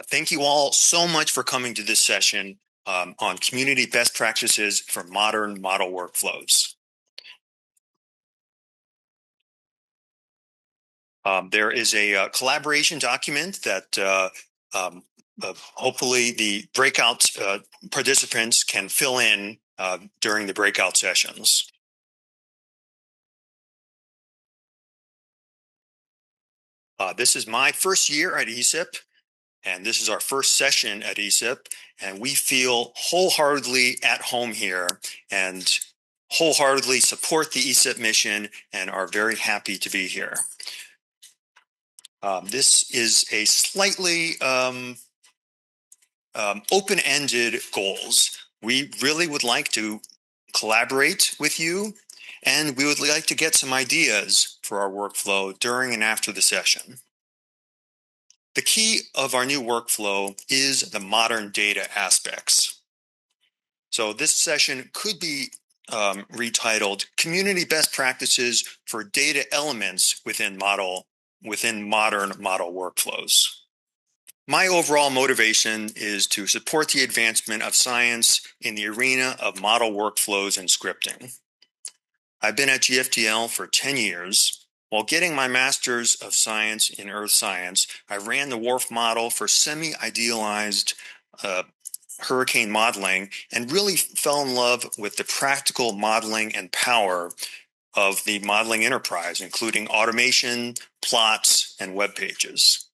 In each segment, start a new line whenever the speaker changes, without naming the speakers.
Thank you all so much for coming to this session on community best practices for modern model workflows. There is a collaboration document that hopefully the breakout participants can fill in during the breakout sessions. This is my first year at ESIP, and this is our first session at ESIP, and we feel wholeheartedly at home here and wholeheartedly support the ESIP mission and are very happy to be here. This is a slightly open-ended goals. We really would like to collaborate with you, and we would like to get some ideas for our workflow during and after the session. The key of our new workflow is the modern data aspects. So this session could be retitled Community Best Practices for Data Elements within modern model workflows. My overall motivation is to support the advancement of science in the arena of model workflows and scripting. I've been at GFDL for 10 years. While getting my Master's of Science in Earth Science, I ran the WRF model for semi-idealized hurricane modeling and really fell in love with the practical modeling and power of the modeling enterprise, including automation, plots, and web pages.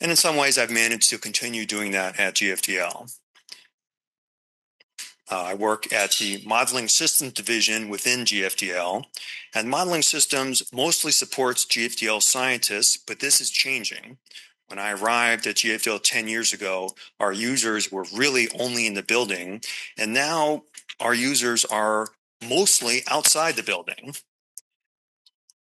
And in some ways, I've managed to continue doing that at GFDL. I work at the Modeling Systems Division within GFDL, and Modeling Systems mostly supports GFDL scientists, but this is changing. When I arrived at GFDL 10 years ago, our users were really only in the building, and now our users are mostly outside the building.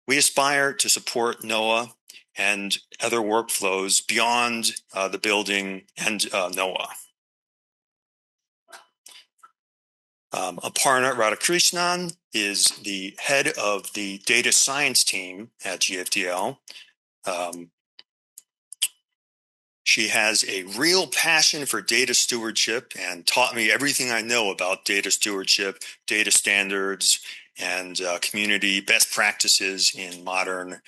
We aspire to support NOAA and other workflows beyond the building and NOAA. Aparna Radhakrishnan is the head of the data science team at GFDL. She has a real passion for data stewardship and taught me everything I know about data stewardship, data standards, and community best practices in modern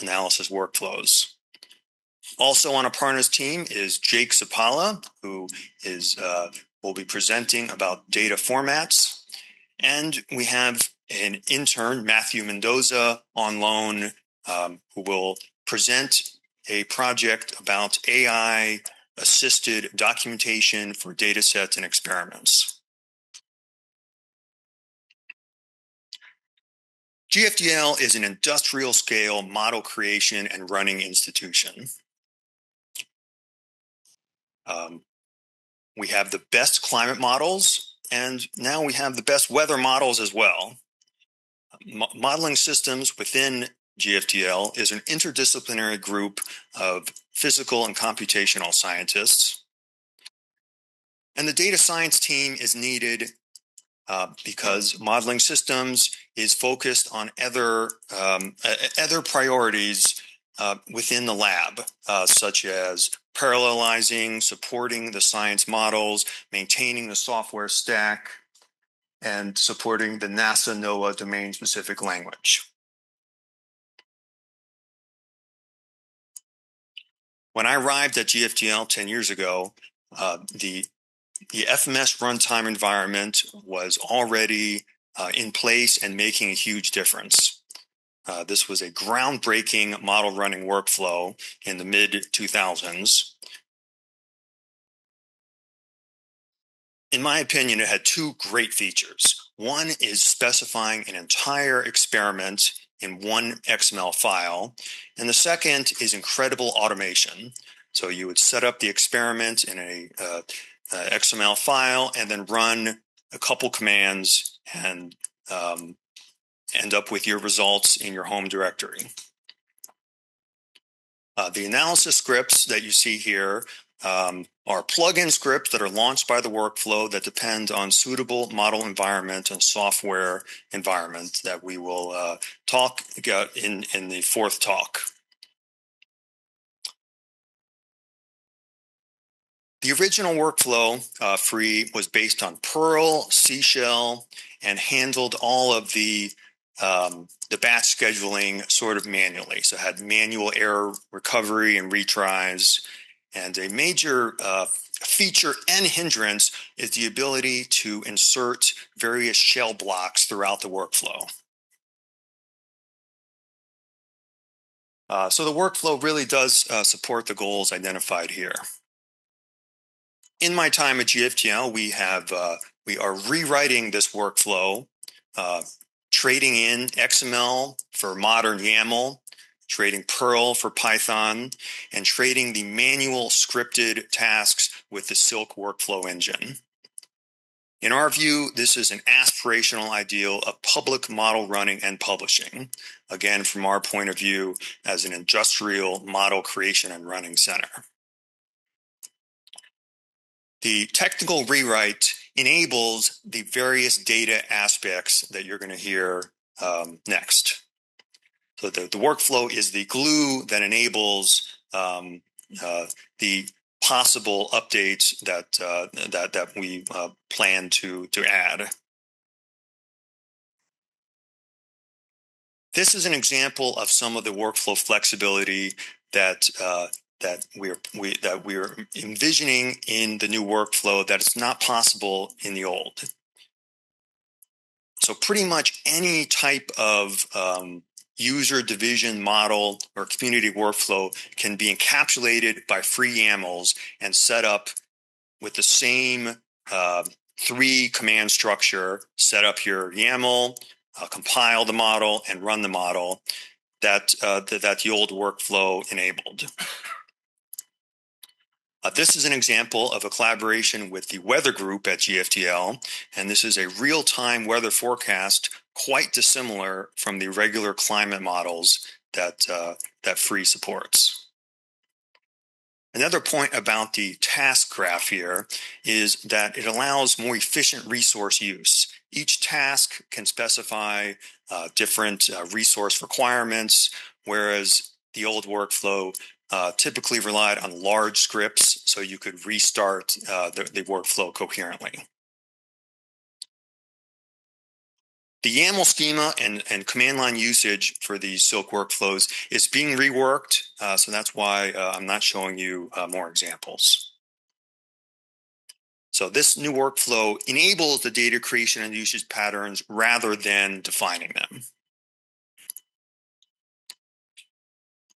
analysis workflows. Also on Aparna's team is Jake Sapala, who will be presenting about data formats. And we have an intern, Matthew Mendoza, on loan, who will present a project about AI-assisted documentation for data sets and experiments. GFDL is an industrial-scale model creation and running institution. We have the best climate models, and now we have the best weather models as well. Modeling Systems within GFDL is an interdisciplinary group of physical and computational scientists. And the data science team is needed because modeling systems is focused on other priorities within the lab, such as parallelizing, supporting the science models, maintaining the software stack, and supporting the NASA NOAA domain-specific language. When I arrived at GFDL 10 years ago, the FMS runtime environment was already in place and making a huge difference. This was a groundbreaking model running workflow in the mid-2000s. In my opinion, it had two great features. One is specifying an entire experiment in one XML file, and the second is incredible automation. So you would set up the experiment in a XML file and then run a couple commands and end up with your results in your home directory. The analysis scripts that you see here are plugin scripts that are launched by the workflow that depend on suitable model environment and software environment that we will talk about in the fourth talk. The original workflow, free, was based on Perl, C Shell, and handled all of the batch scheduling sort of manually. So it had manual error recovery and retries. And a major feature and hindrance is the ability to insert various shell blocks throughout the workflow. So the workflow really does support the goals identified here. In my time at GFTL, we are rewriting this workflow, trading in XML for modern YAML, trading Perl for Python, and trading the manual scripted tasks with the Silk workflow engine. In our view, this is an aspirational ideal of public model running and publishing, again, from our point of view as an industrial model creation and running center. The technical rewrite enables the various data aspects that you're going to hear next. So the workflow is the glue that enables the possible updates that we plan to add. This is an example of some of the workflow flexibility that we're envisioning in the new workflow that is not possible in the old. So pretty much any type of user division model or community workflow can be encapsulated by free YAMLs and set up with the same 3 command structure. Set up your YAML, compile the model, and run the model that the old workflow enabled. This is an example of a collaboration with the weather group at GFTL, and this is a real-time weather forecast quite dissimilar from the regular climate models that Free supports. Another point about the task graph here is that it allows more efficient resource use. Each task can specify different resource requirements, whereas the old workflow typically relied on large scripts, so you could restart the workflow coherently. The YAML schema and command line usage for these Silk workflows is being reworked, so that's why I'm not showing you more examples. So this new workflow enables the data creation and usage patterns rather than defining them.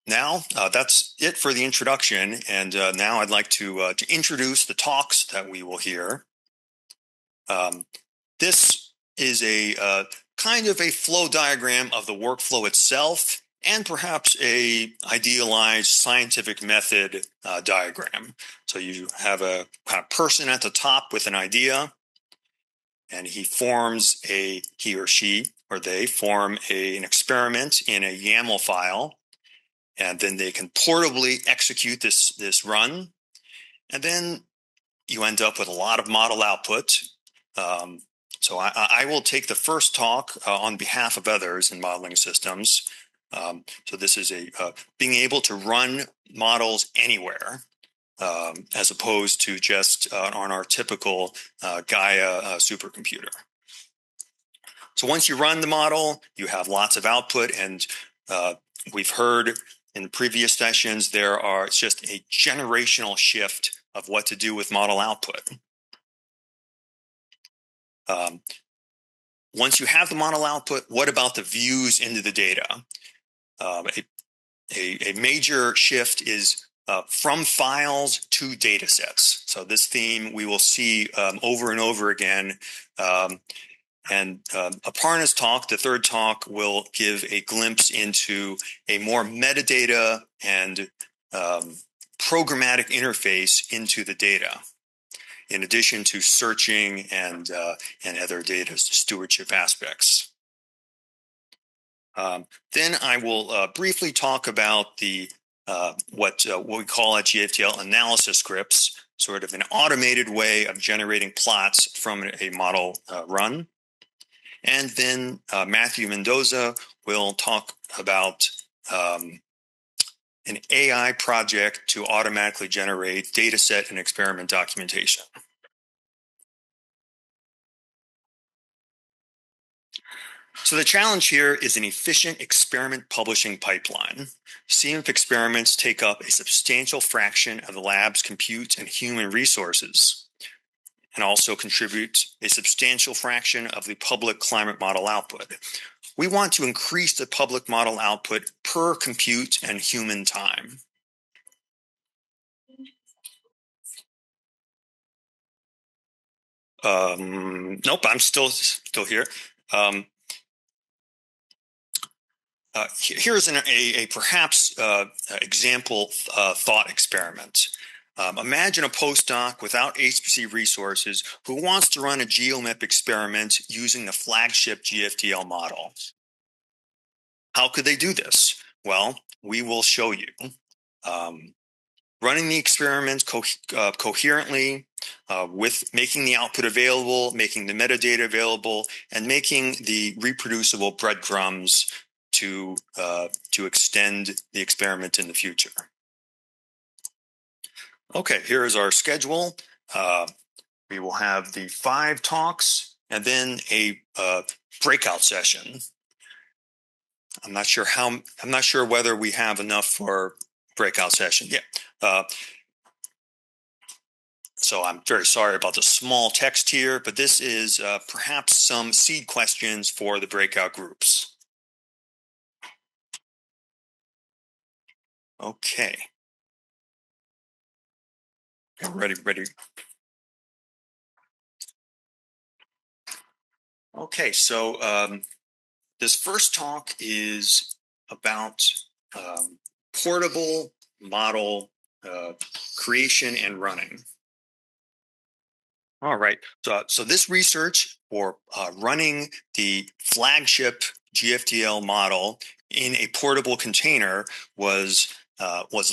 Now, that's it for the introduction, and now I'd like to introduce the talks that we will hear. This is a kind of a flow diagram of the workflow itself, and perhaps a idealized scientific method diagram. So you have a kind of person at the top with an idea, and he or she or they form an experiment in a YAML file, and then they can portably execute this run, and then you end up with a lot of model output. So I will take the first talk on behalf of others in modeling systems. So this is being able to run models anywhere, as opposed to just on our typical Gaia supercomputer. So once you run the model, you have lots of output, and we've heard in previous sessions it's just a generational shift of what to do with model output. Once you have the model output, what about the views into the data? A major shift is from files to data sets. So this theme we will see over and over again. And Aparna's talk, the third talk, will give a glimpse into a more metadata and programmatic interface into the data, in addition to searching and other data stewardship aspects. Then I will briefly talk about the what we call at GFTL analysis scripts, sort of an automated way of generating plots from a model run. And then Matthew Mendoza will talk about an AI project to automatically generate data set and experiment documentation. So the challenge here is an efficient experiment publishing pipeline. CMIP experiments take up a substantial fraction of the lab's compute and human resources, and also contribute a substantial fraction of the public climate model output. We want to increase the public model output per compute and human time. Nope, I'm still here. Here's a perhaps example thought experiment. Imagine a postdoc without HPC resources who wants to run a GeoMIP experiment using the flagship GFDL model. How could they do this? Well, we will show you. Running the experiment coherently, with making the output available, making the metadata available, and making the reproducible breadcrumbs to extend the experiment in the future. Okay, here is our schedule. We will have the 5 talks and then a breakout session. I'm not sure whether we have enough for breakout session. Yeah. So I'm very sorry about the small text here, but this is perhaps some seed questions for the breakout groups. Okay. Ready. Okay, so this first talk is about portable model creation and running. All right, so this research for running the flagship GFDL model in a portable container was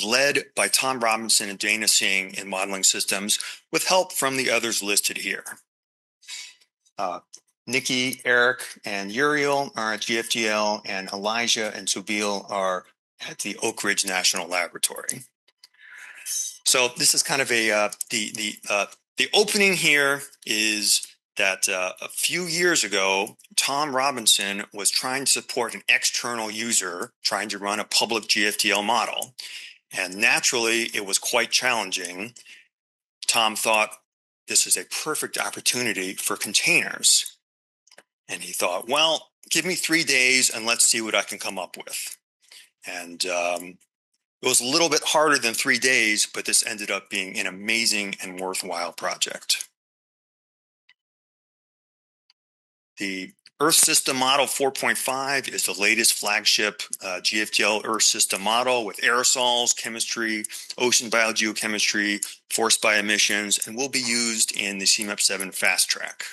led by Tom Robinson and Dana Singh in Modeling Systems, with help from the others listed here. Nikki, Eric, and Uriel are at GFDL, and Elijah and Subil are at the Oak Ridge National Laboratory. So this is kind of the opening here is that a few years ago, Tom Robinson was trying to support an external user trying to run a public GFDL model. And naturally, it was quite challenging. Tom thought this is a perfect opportunity for containers. And he thought, well, give me 3 days and let's see what I can come up with. And it was a little bit harder than 3 days, but this ended up being an amazing and worthwhile project. The Earth System Model 4.5 is the latest flagship GFDL Earth System model with aerosols, chemistry, ocean biogeochemistry, forced by emissions, and will be used in the CMIP 7 fast track.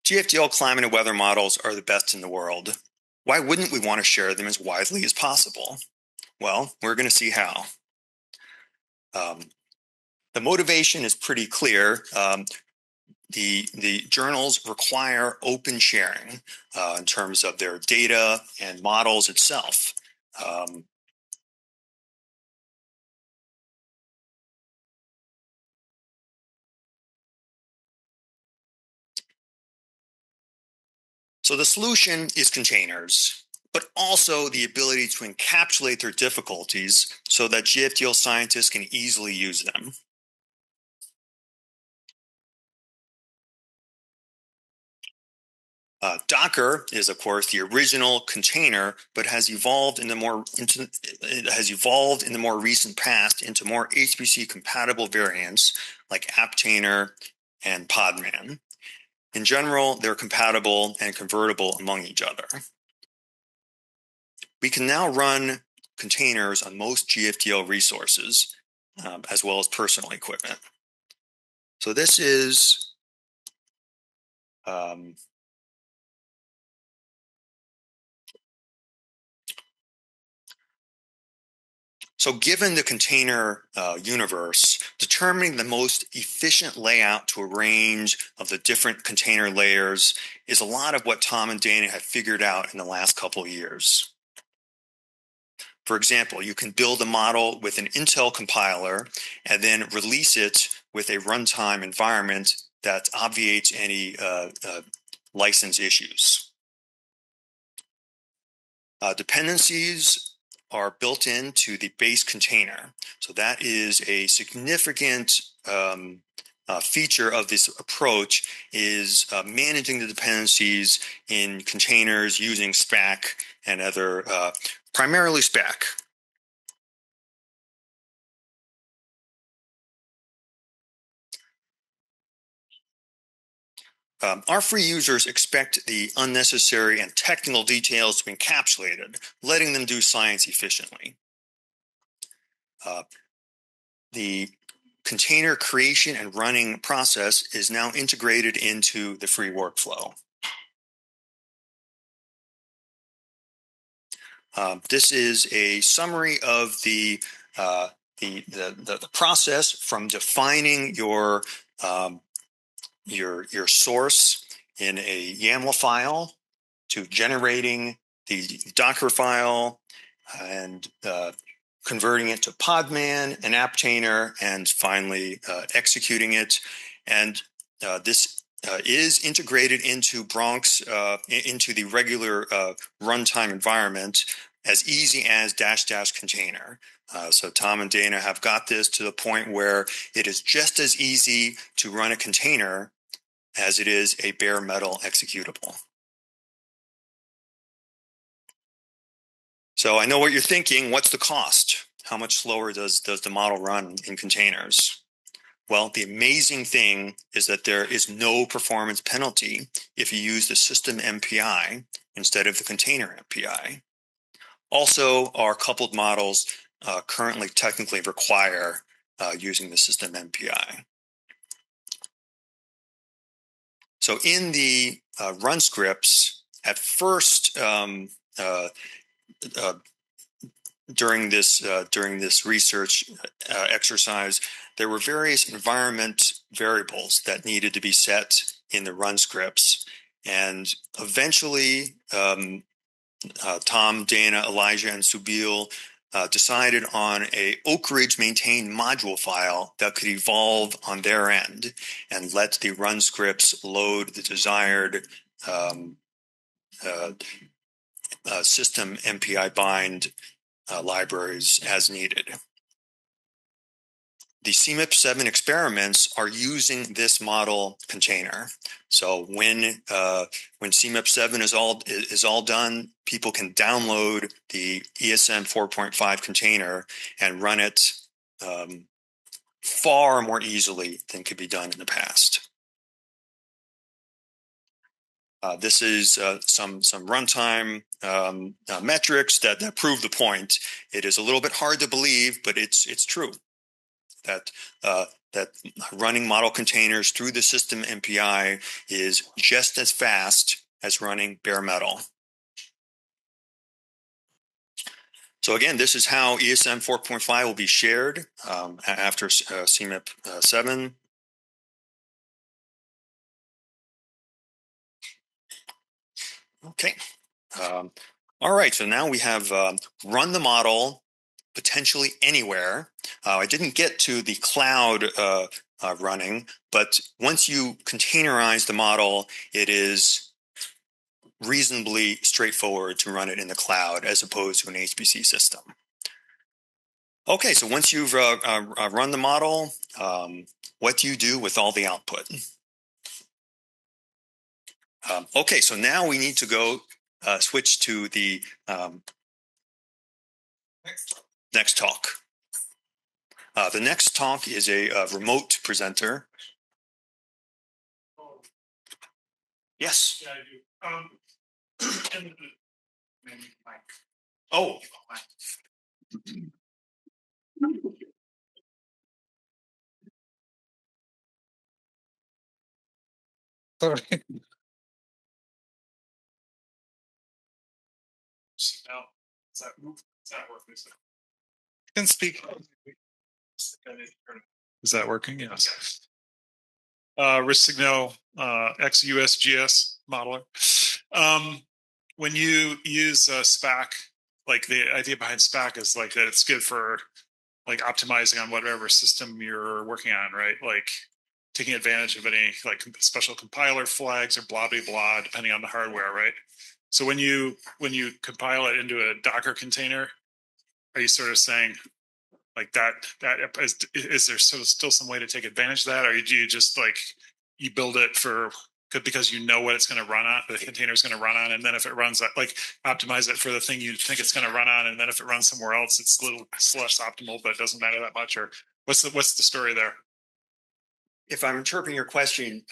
GFDL climate and weather models are the best in the world. Why wouldn't we want to share them as widely as possible? Well, we're going to see how. The motivation is pretty clear. The journals require open sharing in terms of their data and models itself. So the solution is containers, but also the ability to encapsulate their difficulties so that GFDL scientists can easily use them. Docker is, of course, the original container, but has evolved in the more recent past into more HPC compatible variants like Aptainer and Podman. In general, they're compatible and convertible among each other. We can now run containers on most GFDL resources, as well as personal equipment. So this is So given the container universe, determining the most efficient layout to arrange of the different container layers is a lot of what Tom and Dana have figured out in the last couple of years. For example, you can build a model with an Intel compiler and then release it with a runtime environment that obviates any license issues. Dependencies are built into the base container. So that is a significant feature of this approach is managing the dependencies in containers using SPAC and other, primarily SPAC. Our free users expect the unnecessary and technical details to be encapsulated, letting them do science efficiently. The container creation and running process is now integrated into the free workflow. This is a summary of the process from defining your source in a YAML file to generating the Docker file and converting it to Podman and Apptainer, and finally executing it. And this is integrated into Bronx, into the regular runtime environment as easy as -- container. So Tom and Dana have got this to the point where it is just as easy to run a container as it is a bare metal executable. So I know what you're thinking. What's the cost? How much slower does the model run in containers? Well, the amazing thing is that there is no performance penalty if you use the system MPI instead of the container MPI. Also, our coupled models currently technically require using the system MPI. So in the run scripts, at first, during this research exercise, there were various environment variables that needed to be set in the run scripts, and eventually Tom, Dana, Elijah, and Subil decided on a Oak Ridge maintained module file that could evolve on their end and let the run scripts load the desired system MPI bind libraries as needed. The CMIP 7 experiments are using this model container. So when CMIP 7 is all done, people can download the ESM 4.5 container and run it far more easily than could be done in the past. This is some runtime metrics that prove the point. It is a little bit hard to believe, but it's true that running model containers through the system MPI is just as fast as running bare metal. So again, this is how ESM 4.5 will be shared after CMIP 7. Okay. All right, so now we have run the model potentially anywhere. I didn't get to the cloud running, but once you containerize the model, it is reasonably straightforward to run it in the cloud as opposed to an HPC system. Okay, so once you've run the model, what do you do with all the output? Okay, so now we need to go switch to the next talk. The next talk is a remote presenter. Yes. Yeah, I do. Oh. Sorry. No, does that work?
Can speak. Is that working? Yes. Risk signal XUSGS modeler. When you use SPAC, like the idea behind SPAC is like that it's good for like optimizing on whatever system you're working on, right? Like taking advantage of any like special compiler flags or blah blah blah, depending on the hardware, right? So when you compile it into a Docker container, are you sort of saying like that is there still some way to take advantage of that, or do you just like you build it for because you know what it's going to run on, the container is going to run on, and then if it runs like optimize it for the thing you think it's going to run on, and then if it runs somewhere else it's a little less optimal but it doesn't matter that much? Or what's the story there?
If I'm interpreting your question,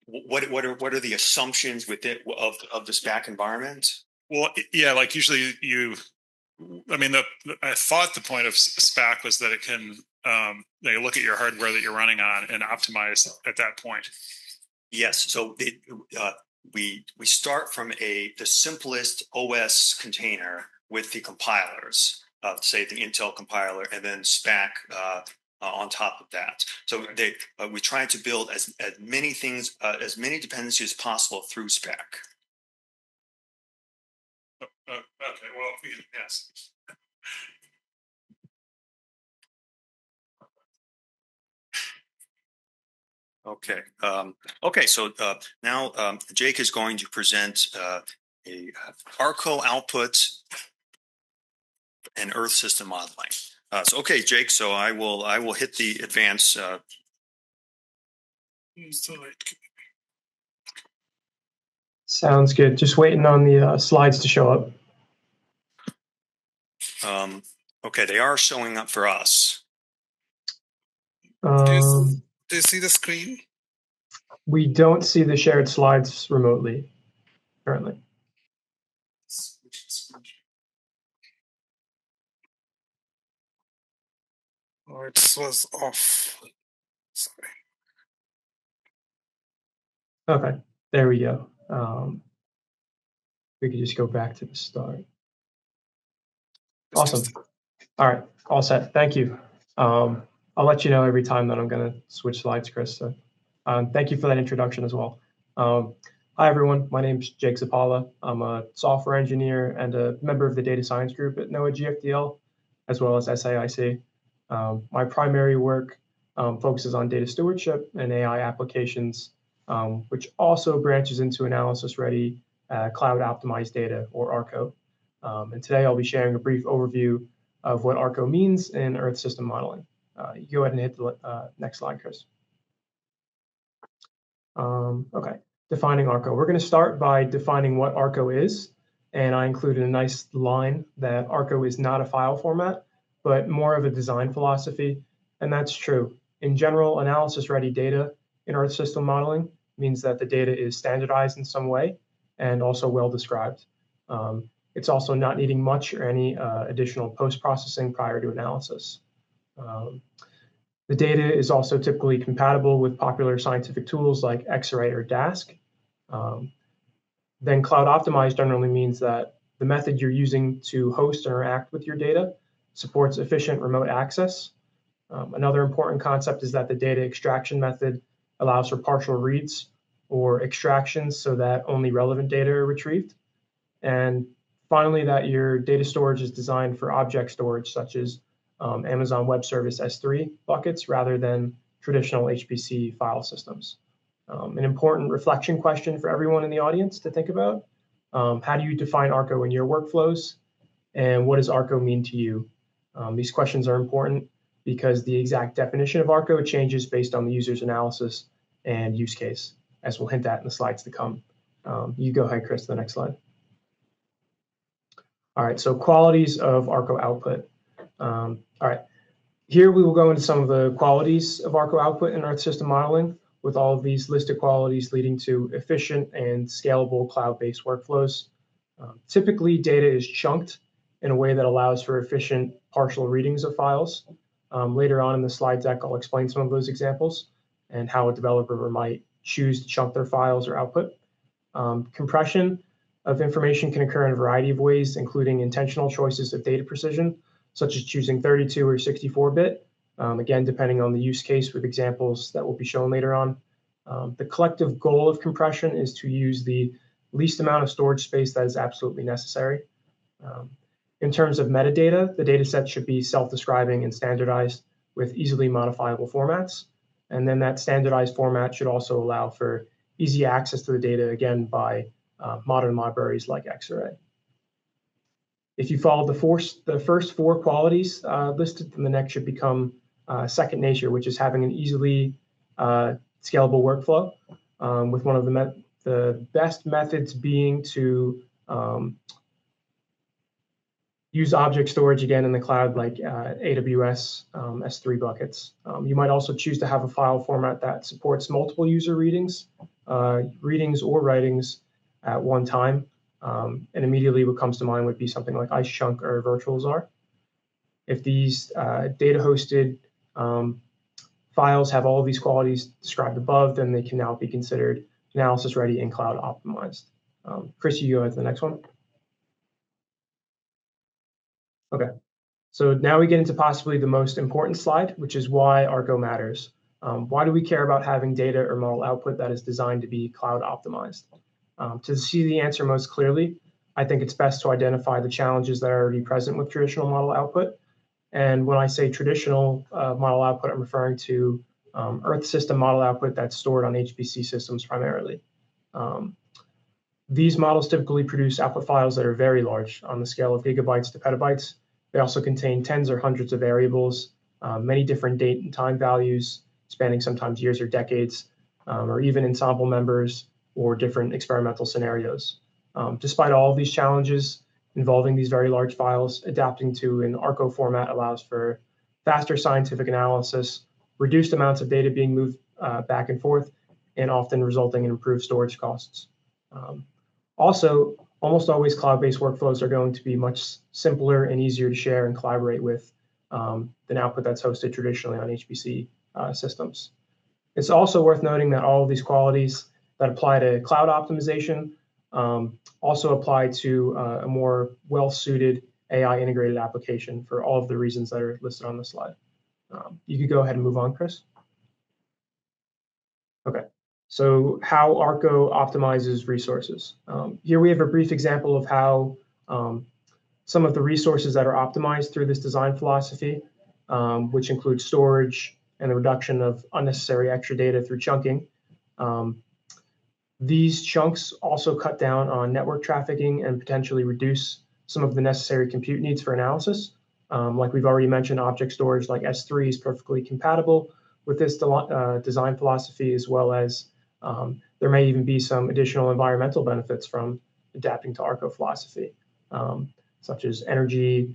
what are the assumptions with it of the SPAC environment?
Well, yeah, like usually I mean, I thought the point of SPAC was that it can they look at your hardware that you're running on and optimize at that point.
Yes, so we start from the simplest OS container with the compilers, say the Intel compiler, and then SPAC on top of that. So we try to build as many things, as many dependencies as possible through SPAC.
Okay, well, yes.
Okay. Okay. So now Jake is going to present a ARCO output and Earth system modeling. So okay, Jake. So I will hit the advance.
Sounds good. Just waiting on the slides to show up.
Okay, they are showing up for us.
Do you see the screen?
We don't see the shared slides remotely currently.
Or it was off. Sorry.
Okay, there we go. We could just go back to the start. Awesome. All right, all set. Thank you. I'll let you know every time that I'm going to switch slides, Chris. So, thank you for that introduction as well. Hi, everyone. My name is Jake Zapala. I'm a software engineer and a member of the data science group at NOAA GFDL, as well as SAIC. My primary work focuses on data stewardship and AI applications, which also branches into analysis-ready cloud-optimized data, or ARCO. And today I'll be sharing a brief overview of what ARCO means in Earth system modeling. You go ahead and hit the next slide, Chris. Okay, defining ARCO. We're going to start by defining what ARCO is, and I included a nice line that ARCO is not a file format, but more of a design philosophy, and that's true. In general, analysis-ready data in Earth system modeling means that the data is standardized in some way and also well described. It's also not needing much or any additional post-processing prior to analysis. The data is also typically compatible with popular scientific tools like X-ray or Dask. Then cloud optimized generally means that the method you're using to host and interact with your data supports efficient remote access. Another important concept is that the data extraction method allows for partial reads or extractions so that only relevant data are retrieved. And finally, that your data storage is designed for object storage, such as Amazon Web Service S3 buckets rather than traditional HPC file systems. An important reflection question for everyone in the audience to think about: how do you define ARCO in your workflows, and what does ARCO mean to you? These questions are important because the exact definition of ARCO changes based on the user's analysis and use case, as we'll hint at in the slides to come. You go ahead, Chris, to the next slide. All right, so qualities of ARCO output. All right, here we will go into some of the qualities of ARCO output in Earth system modeling, with all of these listed qualities leading to efficient and scalable cloud-based workflows. Typically, data is chunked in a way that allows for efficient partial readings of files. Later on in the slide deck, I'll explain some of those examples and how a developer might choose to chunk their files or output. Compression of information can occur in a variety of ways, including intentional choices of data precision, such as choosing 32 or 64-bit, again, depending on the use case with examples that will be shown later on. The collective goal of compression is to use the least amount of storage space that is absolutely necessary. In terms of metadata, the data set should be self-describing and standardized with easily modifiable formats. And then that standardized format should also allow for easy access to the data, again, by modern libraries like Xarray. If you follow the first four qualities listed, then the next should become second nature, which is having an easily scalable workflow, with one of the best methods being to use object storage again in the cloud like AWS S3 buckets. You might also choose to have a file format that supports multiple user readings or writings at one time. And immediately what comes to mind would be something like IceChunk or virtualizar. If these data hosted files have all of these qualities described above, then they can now be considered analysis ready and cloud optimized. Chris, you go ahead to the next one. Okay, so now we get into possibly the most important slide, which is why Arco matters. Why do we care about having data or model output that is designed to be cloud optimized? To see the answer most clearly, I think it's best to identify the challenges that are already present with traditional model output. And when I say traditional model output, I'm referring to Earth system model output that's stored on HPC systems primarily. These models typically produce output files that are very large, on the scale of gigabytes to petabytes. They also contain tens or hundreds of variables, many different date and time values, spanning sometimes years or decades, or even ensemble members or different experimental scenarios. Despite all of these challenges involving these very large files, adapting to an Arco format allows for faster scientific analysis, reduced amounts of data being moved back and forth, and often resulting in improved storage costs. Also, almost always cloud-based workflows are going to be much simpler and easier to share and collaborate with than output that's hosted traditionally on HPC systems. It's also worth noting that all of these qualities that apply to cloud optimization also apply to a more well-suited AI integrated application for all of the reasons that are listed on the slide. You could go ahead and move on, Chris. Okay. So how Arco optimizes resources. Here we have a brief example of how some of the resources that are optimized through this design philosophy, which include storage and the reduction of unnecessary extra data through chunking. These chunks also cut down on network trafficking and potentially reduce some of the necessary compute needs for analysis. Like we've already mentioned, object storage like S3 is perfectly compatible with this design philosophy, as well as there may even be some additional environmental benefits from adapting to Arco philosophy, such as energy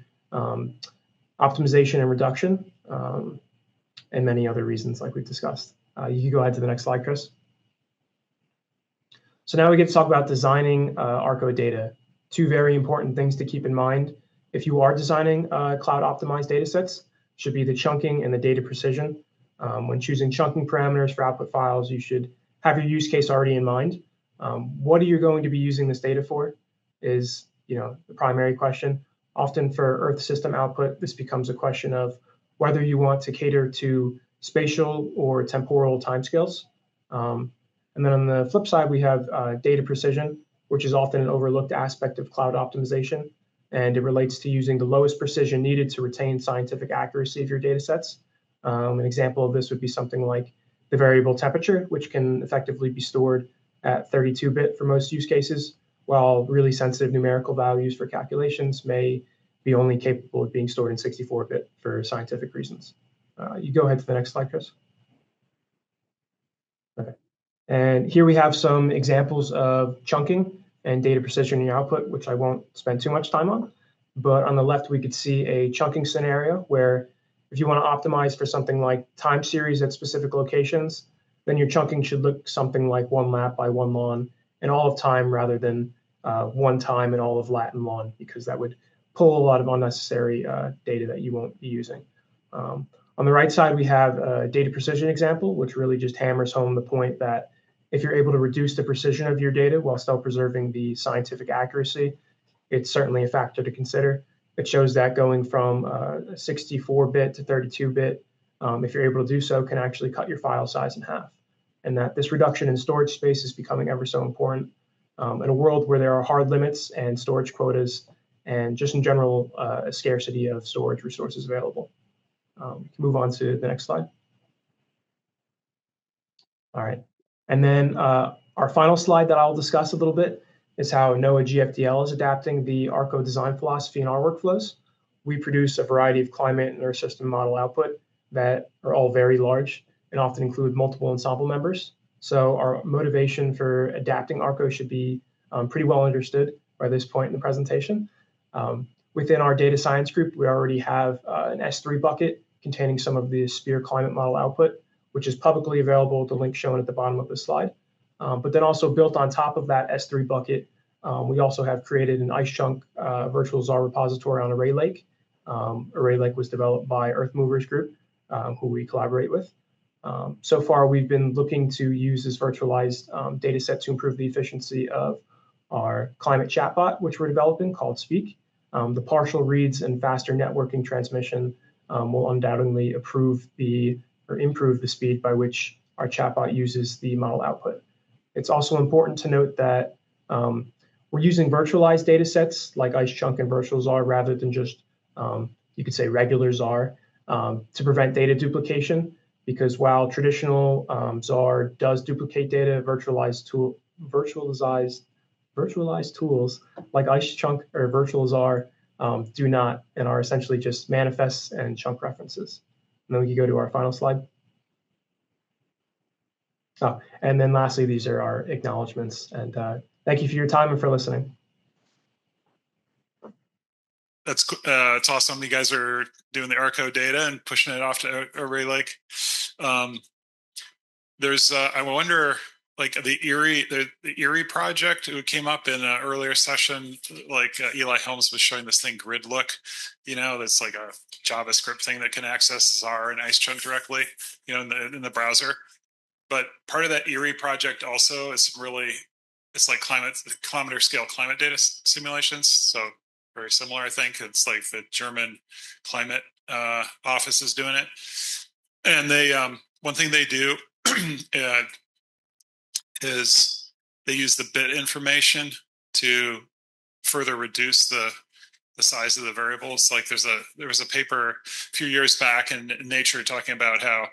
optimization and reduction, and many other reasons like we've discussed. You can go ahead to the next slide, Chris. So now we get to talk about designing Arco data. Two very important things to keep in mind if you are designing cloud optimized data sets should be the chunking and the data precision. When choosing chunking parameters for output files, you should have your use case already in mind. What are you going to be using this data for is the primary question. Often for Earth system output, this becomes a question of whether you want to cater to spatial or temporal timescales. And then on the flip side, we have data precision, which is often an overlooked aspect of cloud optimization. And it relates to using the lowest precision needed to retain scientific accuracy of your data sets. An example of this would be something like the variable temperature, which can effectively be stored at 32-bit for most use cases, while really sensitive numerical values for calculations may be only capable of being stored in 64-bit for scientific reasons. You go ahead to the next slide, Chris. Okay. And here we have some examples of chunking and data precision in your output, which I won't spend too much time on. But on the left, we could see a chunking scenario where if you want to optimize for something like time series at specific locations, then your chunking should look something like one lap by one lon in all of time rather than one time in all of lat and lon, because that would pull a lot of unnecessary data that you won't be using. On the right side, we have a data precision example, which really just hammers home the point that if you're able to reduce the precision of your data while still preserving the scientific accuracy, it's certainly a factor to consider. It shows that going from 64-bit to 32-bit, if you're able to do so, can actually cut your file size in half. And that this reduction in storage space is becoming ever so important in a world where there are hard limits and storage quotas, and just in general, a scarcity of storage resources available. We can move on to the next slide. All right. And then our final slide that I'll discuss a little bit is how NOAA GFDL is adapting the ARCO design philosophy in our workflows. We produce a variety of climate and Earth system model output that are all very large and often include multiple ensemble members. So our motivation for adapting ARCO should be pretty well understood by this point in the presentation. Within our data science group, we already have an S3 bucket containing some of the SPEAR climate model output, which is publicly available, the link shown at the bottom of the slide. But then also built on top of that S3 bucket, we also have created an ice chunk virtual czar repository on Array Lake. Array Lake was developed by Earth Movers Group, who we collaborate with. So far, we've been looking to use this virtualized data set to improve the efficiency of our climate chatbot, which we're developing called Speak. The partial reads and faster networking transmission will undoubtedly improve the speed by which our chatbot uses the model output. It's also important to note that we're using virtualized data sets like ice chunk and virtual czar rather than just, you could say, regular czar to prevent data duplication, because while traditional czar does duplicate data, virtualized tools like ice chunk or virtual czar do not, and are essentially just manifests and chunk references. And then we can go to our final slide. Oh, and then lastly, these are our acknowledgements. And thank you for your time and for listening.
That's it's awesome. You guys are doing the ARCO data and pushing it off to Array Lake. There's, I wonder, like the Erie project, it came up in an earlier session, like Eli Helms was showing this thing Grid Look, that's like a JavaScript thing that can access czar and ice chunk directly, in the browser. But part of that Erie project also is it's like kilometer scale climate data simulations. So very similar, I think. It's like the German climate office is doing it. And they, one thing they do is they use the bit information to further reduce the size of the variables. Like there was a paper a few years back in Nature talking about how,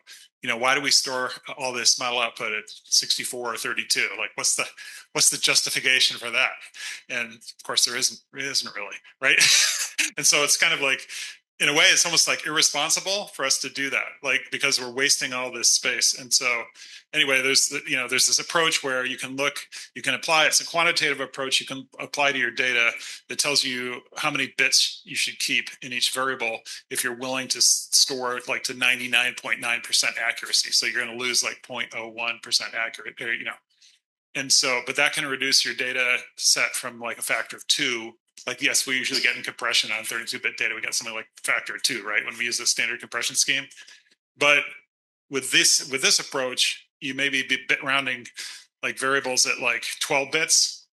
why do we store all this model output at 64 or 32? Like what's the justification for that? And of course there isn't really, right? And so it's kind of like, in a way, it's almost like irresponsible for us to do that, like, because we're wasting all this space. And so anyway, there's this approach where you can apply, it's a quantitative approach you can apply to your data that tells you how many bits you should keep in each variable if you're willing to store like to 99.9% accuracy. So you're going to lose like 0.01% accurate, And so, but that can reduce your data set from like a factor of 2. Like, yes, we usually get in compression on 32-bit data. We got something like factor of 2, right? When we use the standard compression scheme. But with this approach, you may be bit rounding like variables at like 12 bits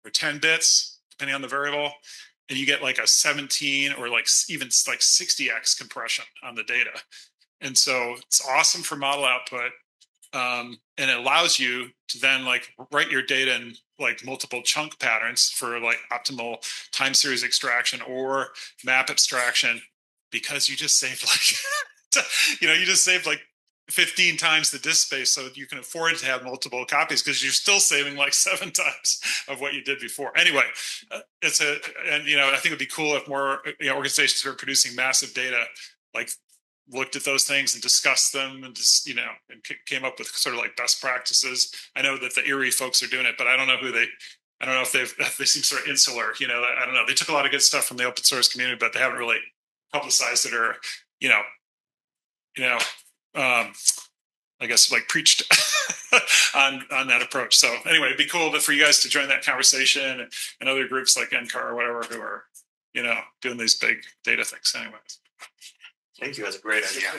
or 10 bits, depending on the variable. And you get like a 17 or like even like 60x compression on the data. And so it's awesome for model output. And it allows you to then like write your data in like multiple chunk patterns for like optimal time series extraction or map abstraction, because you just saved like, you just saved like 15 times the disk space, so you can afford to have multiple copies because you're still saving like 7 times of what you did before. Anyway, I think it'd be cool if more organizations who are producing massive data like looked at those things and discussed them and just, and came up with sort of like best practices. I know that the Erie folks are doing it, but I don't know if they seem sort of insular, I don't know. They took a lot of good stuff from the open source community, but they haven't really publicized it or, I guess like preached on that approach. So anyway, it'd be cool for you guys to join that conversation and other groups like NCAR or whatever who are, doing these big data things. Anyways.
Thank you. That's a great idea.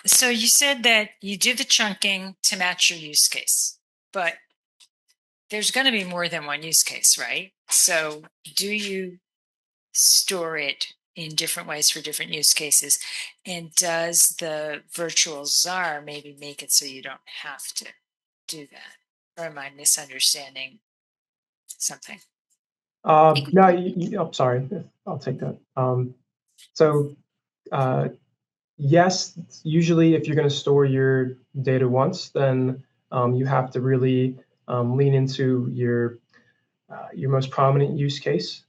So you said that you did the chunking to match your use case, but there's going to be more than one use case, right? So do you store it in different ways for different use cases? And does the virtual czar maybe make it so you don't have to do that? Or am I misunderstanding something?
No, I'm sorry. I'll take that. So yes, usually if you're going to store your data once, then you have to really lean into your most prominent use case.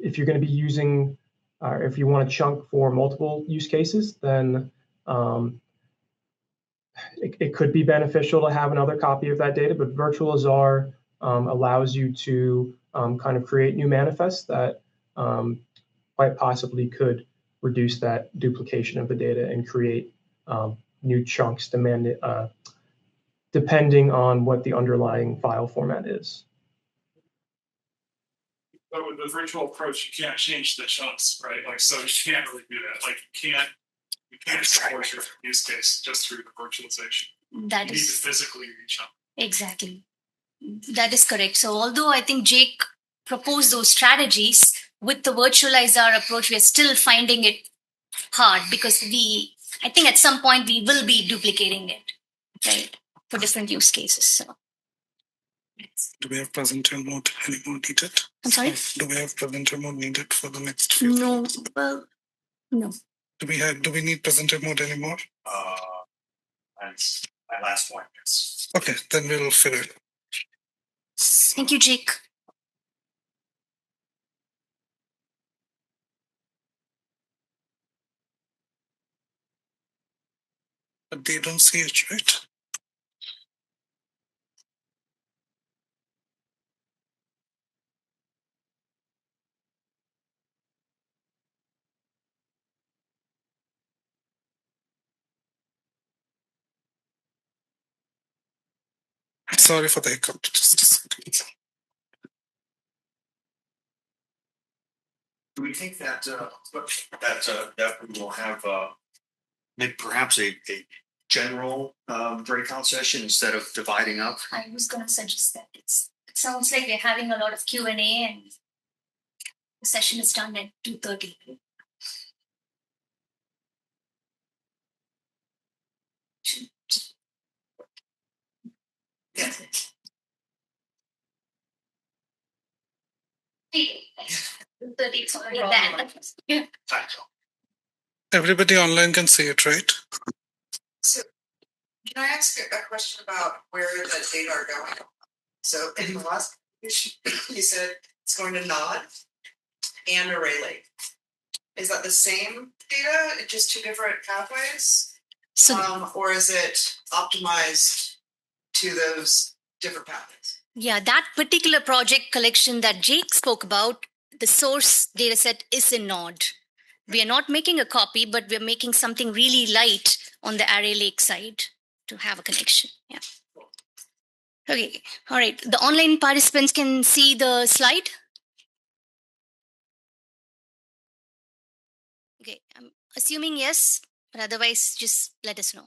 If you're going to be using, if you want a chunk for multiple use cases, then it could be beneficial to have another copy of that data, but virtual czar allows you to kind of create new manifests that quite possibly could reduce that duplication of the data and create new chunks depending on what the underlying file format is.
But with the virtual approach, you can't change the chunks, right? Like, so you can't really do that. Like, you can't support your use case just through the virtualization. You need to physically reach out.
Exactly. That is correct. So although I think Jake proposed those strategies, with the virtualizer approach, we're still finding it hard because I think at some point we will be duplicating it, right, for different use cases. So.
Do we have presenter mode anymore needed?
I'm sorry?
Do we have presenter mode needed for the next few?
No, well, no.
Do we need presenter mode anymore?
That's my last point. Yes.
Okay, then we'll fill it.
Thank you, Jake.
But they don't see it, right? Sorry for the hiccup. Just a second.
Do we think that we will have maybe perhaps a general breakout session instead of dividing up?
I was going to suggest that. It sounds like we're having a lot of Q&A and the session is done at 2:30.
Yeah.
It's already done. Yeah.
Everybody online can see it, right?
So, can I ask a question about where the data are going? So, in the last issue, you said it's going to Nod and Array Lake. Is that the same data, just two different pathways?
So,
or is it optimized to those different pathways?
yeah, that particular project collection that Jake spoke about, the source data set is in Node. We are not making a copy, but we're making something really light on the Array Lake side to have a connection. Yeah. Okay. All right. The online participants can see the slide. Okay. I'm assuming yes, but otherwise just let us know.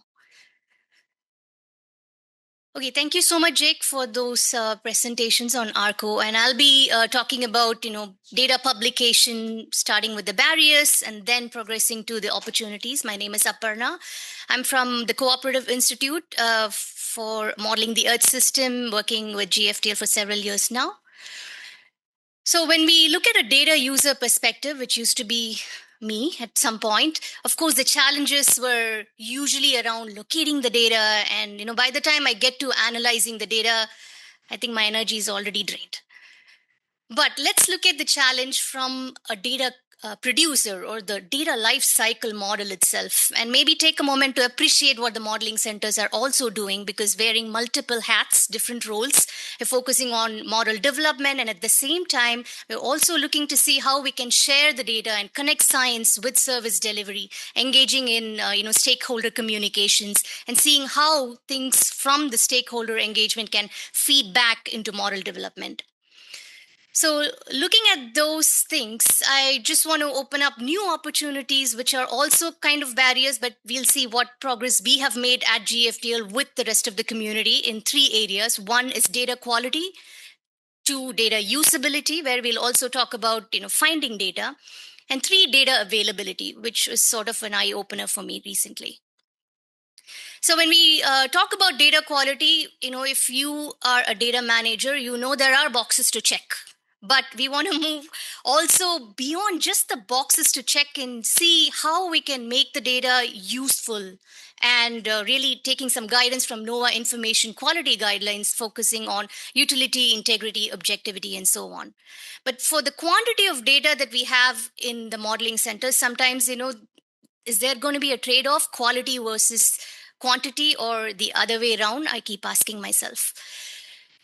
Okay, thank you so much, Jake, for those presentations on ARCO. And I'll be talking about, data publication, starting with the barriers and then progressing to the opportunities. My name is Aparna. I'm from the Cooperative Institute for Modeling the Earth System, working with GFTL for several years now. So when we look at a data user perspective, which used to be me at some point, of course, the challenges were usually around locating the data. And, by the time I get to analyzing the data, I think my energy is already drained. But let's look at the challenge from a data producer or the data life cycle model itself, and maybe take a moment to appreciate what the modeling centers are also doing, because wearing multiple hats, different roles, we're focusing on model development, and at the same time, we're also looking to see how we can share the data and connect science with service delivery, engaging in stakeholder communications, and seeing how things from the stakeholder engagement can feed back into model development. So looking at those things, I just want to open up new opportunities, which are also kind of barriers, but we'll see what progress we have made at GFDL with the rest of the community in 3 areas. One is data quality, 2, data usability, where we'll also talk about finding data, and 3, data availability, which was sort of an eye-opener for me recently. So when we talk about data quality, if you are a data manager, there are boxes to check. But we want to move also beyond just the boxes to check and see how we can make the data useful, and really taking some guidance from NOAA information quality guidelines, focusing on utility, integrity, objectivity, and so on. But for the quantity of data that we have in the modeling centers, sometimes, is there going to be a trade-off, quality versus quantity, or the other way around? I keep asking myself.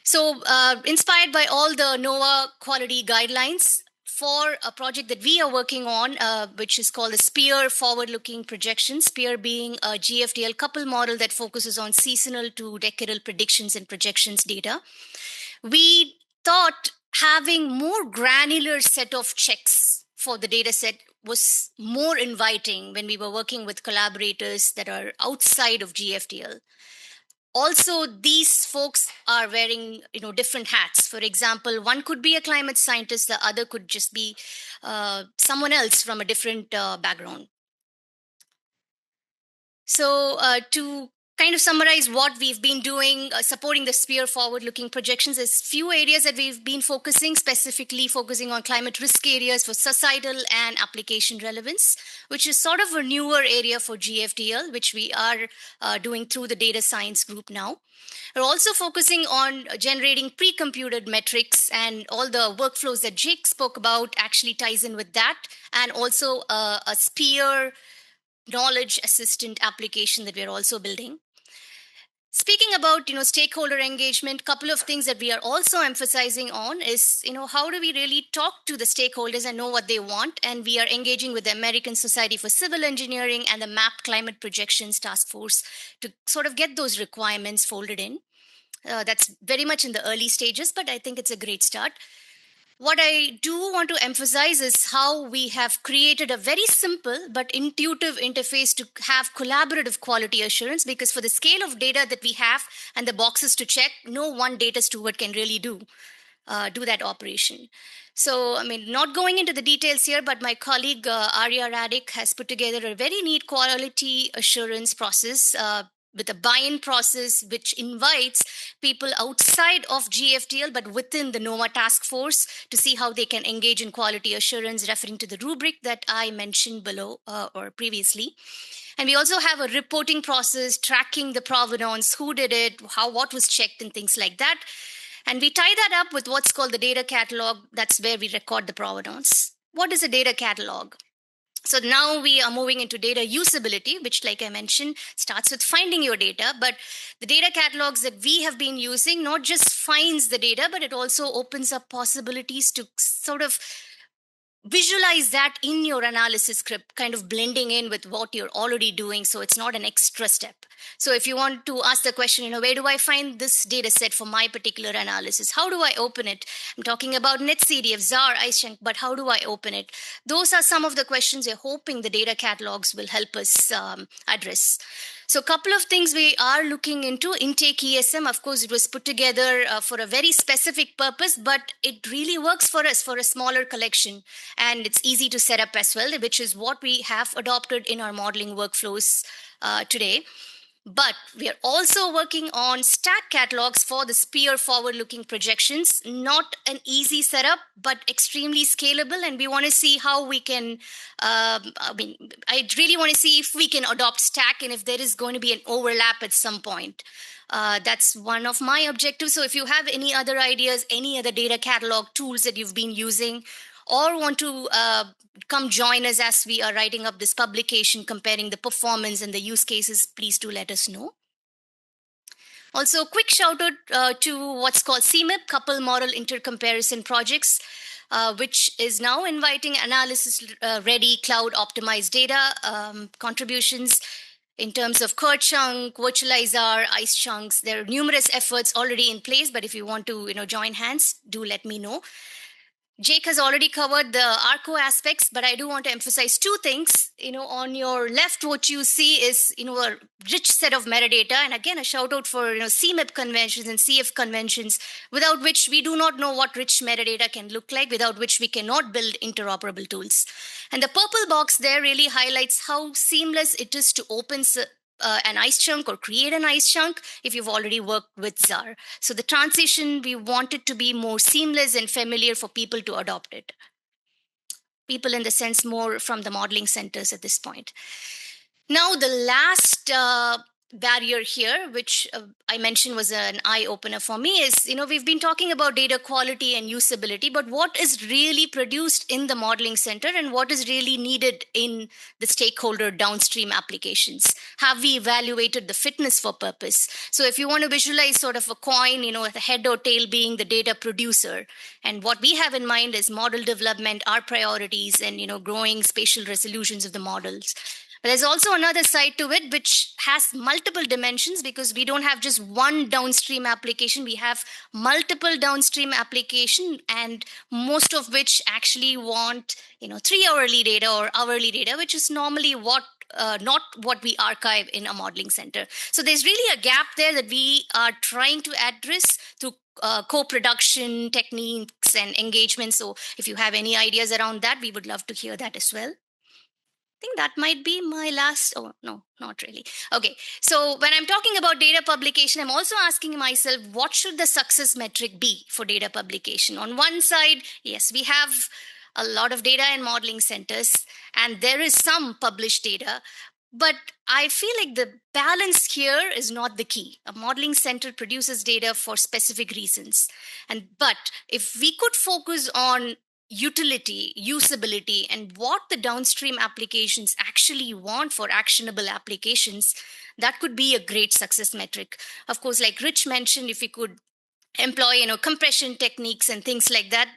So inspired by all the NOAA quality guidelines, for a project that we are working on, which is called the SPEAR forward-looking projection, SPEAR being a GFDL couple model that focuses on seasonal to decadal predictions and projections data, we thought having more granular set of checks for the data set was more inviting when we were working with collaborators that are outside of GFDL. Also, these folks are wearing different hats. For example, one could be a climate scientist, the other could just be someone else from a different background. So to kind of summarize what we've been doing, supporting the SPEAR forward-looking projections, is few areas that we've been specifically focusing on climate risk areas for societal and application relevance, which is sort of a newer area for GFDL, which we are doing through the data science group now. We're also focusing on generating pre-computed metrics, and all the workflows that Jake spoke about actually ties in with that, and also a SPEAR knowledge assistant application that we're also building. Speaking about stakeholder engagement, couple of things that we are also emphasizing on is how do we really talk to the stakeholders and know what they want, and we are engaging with the American Society for Civil Engineering and the MAP Climate Projections Task Force to sort of get those requirements folded in. That's very much in the early stages, but I think it's a great start. What I do want to emphasize is how we have created a very simple but intuitive interface to have collaborative quality assurance, because for the scale of data that we have and the boxes to check, no one data steward can really do that operation. So, not going into the details here, but my colleague Arya Radic has put together a very neat quality assurance process with a buy-in process, which invites people outside of GFDL, but within the NOAA task force, to see how they can engage in quality assurance, referring to the rubric that I mentioned below or previously. And we also have a reporting process, tracking the provenance, who did it, what was checked, and things like that. And we tie that up with what's called the data catalog. That's where we record the provenance. What is a data catalog? So now we are moving into data usability, which, like I mentioned, starts with finding your data. But the data catalogs that we have been using not just finds the data, but it also opens up possibilities to sort of visualize that in your analysis script, kind of blending in with what you're already doing, so it's not an extra step. So if you want to ask the question, where do I find this data set for my particular analysis? How do I open it? I'm talking about NetCDF, ZAR, IceChunk, but how do I open it? Those are some of the questions we're hoping the data catalogs will help us address. So a couple of things we are looking into. Intake ESM, of course, it was put together for a very specific purpose, but it really works for us for a smaller collection. And it's easy to set up as well, which is what we have adopted in our modeling workflows today. But we are also working on stack catalogs for the SPEAR forward-looking projections. Not an easy setup, but extremely scalable. And we want to see how we can, I really want to see if we can adopt stack and if there is going to be an overlap at some point. That's one of my objectives. So if you have any other ideas, any other data catalog tools that you've been using, or want to come join us as we are writing up this publication comparing the performance and the use cases, please do let us know. Also, quick shout out to what's called CMIP, Couple Model Intercomparison Projects, which is now inviting analysis-ready cloud-optimized data contributions in terms of Kerchunk, Virtualizar, IceChunks. There are numerous efforts already in place, but if you want to join hands, do let me know. Jake has already covered the ARCO aspects, but I do want to emphasize two things. On your left, what you see is, a rich set of metadata. And again, a shout out for, CMIP conventions and CF conventions, without which we do not know what rich metadata can look like, without which we cannot build interoperable tools. And the purple box there really highlights how seamless it is to open an ice chunk or create an ice chunk if you've already worked with ZAR. So the transition, we want it to be more seamless and familiar for people to adopt it. People in the sense more from the modeling centers at this point. Now, the last barrier here, which I mentioned was an eye-opener for me, is, we've been talking about data quality and usability, but what is really produced in the modeling center and what is really needed in the stakeholder downstream applications? Have we evaluated the fitness for purpose? So if you want to visualize sort of a coin, the head or tail being the data producer, and what we have in mind is model development, our priorities, and, growing spatial resolutions of the models. But there's also another side to it, which has multiple dimensions, because we don't have just one downstream application. We have multiple downstream application, and most of which actually want, 3-hourly data or hourly data, which is normally not what we archive in a modeling center. So there's really a gap there that we are trying to address through co-production techniques and engagement. So if you have any ideas around that, we would love to hear that as well. I think that might be my last. Oh, no, not really. Okay. So when I'm talking about data publication, I'm also asking myself, what should the success metric be for data publication? On one side, yes, we have a lot of data in modeling centers, and there is some published data. But I feel like the balance here is not the key. A modeling center produces data for specific reasons. But if we could focus on utility, usability, and what the downstream applications actually want for actionable applications, that could be a great success metric. Of course, like Rich mentioned, if we could employ, compression techniques and things like that,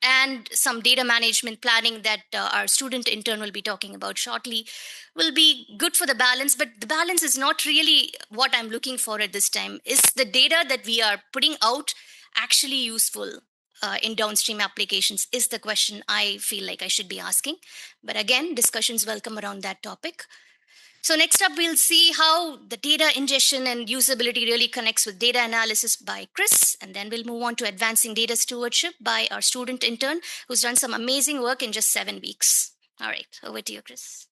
and some data management planning that our student intern will be talking about shortly, will be good for the balance. But the balance is not really what I'm looking for at this time. Is the data that we are putting out actually useful in downstream applications, is the question I feel like I should be asking. But again, discussions welcome around that topic. So next up, we'll see how the data ingestion and usability really connects with data analysis by Chris. And then we'll move on to advancing data stewardship by our student intern, who's done some amazing work in just 7 weeks. All right, over to you, Chris.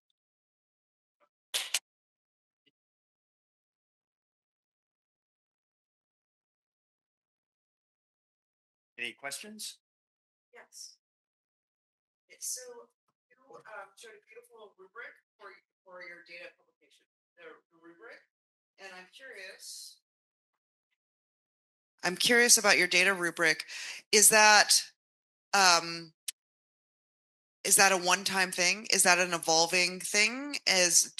Any questions?
Yes. So you showed a beautiful rubric for your data publication, the rubric, and I'm curious about your data rubric. Is that a one-time thing? Is that an evolving thing?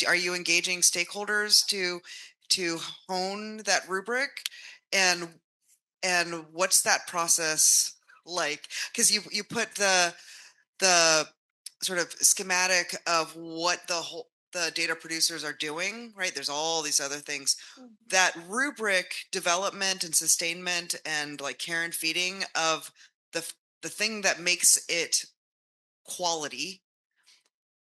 Are you engaging stakeholders to hone that rubric, and what's that process like? Because you put the sort of schematic of what the data producers are doing, right? There's all these other things. Mm-hmm. That rubric development and sustainment and like care and feeding of the thing that makes it quality.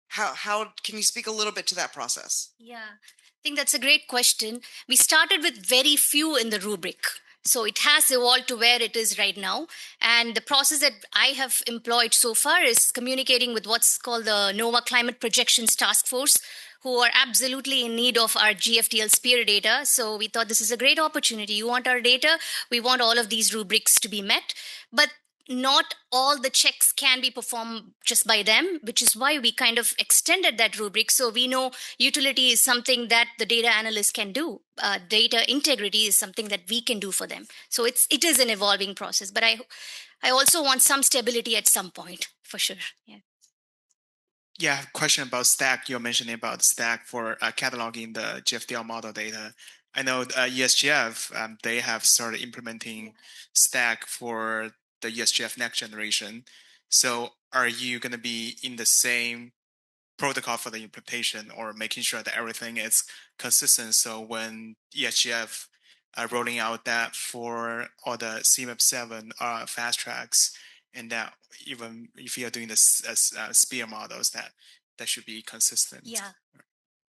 How can you speak a little bit to that process?
Yeah, I think that's a great question. We started with very few in the rubric. So it has evolved to where it is right now. And the process that I have employed so far is communicating with what's called the NOAA Climate Projections Task Force, who are absolutely in need of our GFDL SPEAR data. So we thought this is a great opportunity. You want our data, we want all of these rubrics to be met. But not all the checks can be performed just by them, which is why we kind of extended that rubric. So we know utility is something that the data analyst can do. Data integrity is something that we can do for them. So it is an evolving process, but I also want some stability at some point, for sure. Yeah.
Yeah, question about Stack. You're mentioning about Stack for cataloging the GFDL model data. I know ESGF, they have started implementing Stack for the ESGF next generation. So are you going to be in the same protocol for the implementation, or making sure that everything is consistent? So when ESGF rolling out that for all the CMIP 7 fast tracks, and that even if you're doing this as spear models, that should be consistent.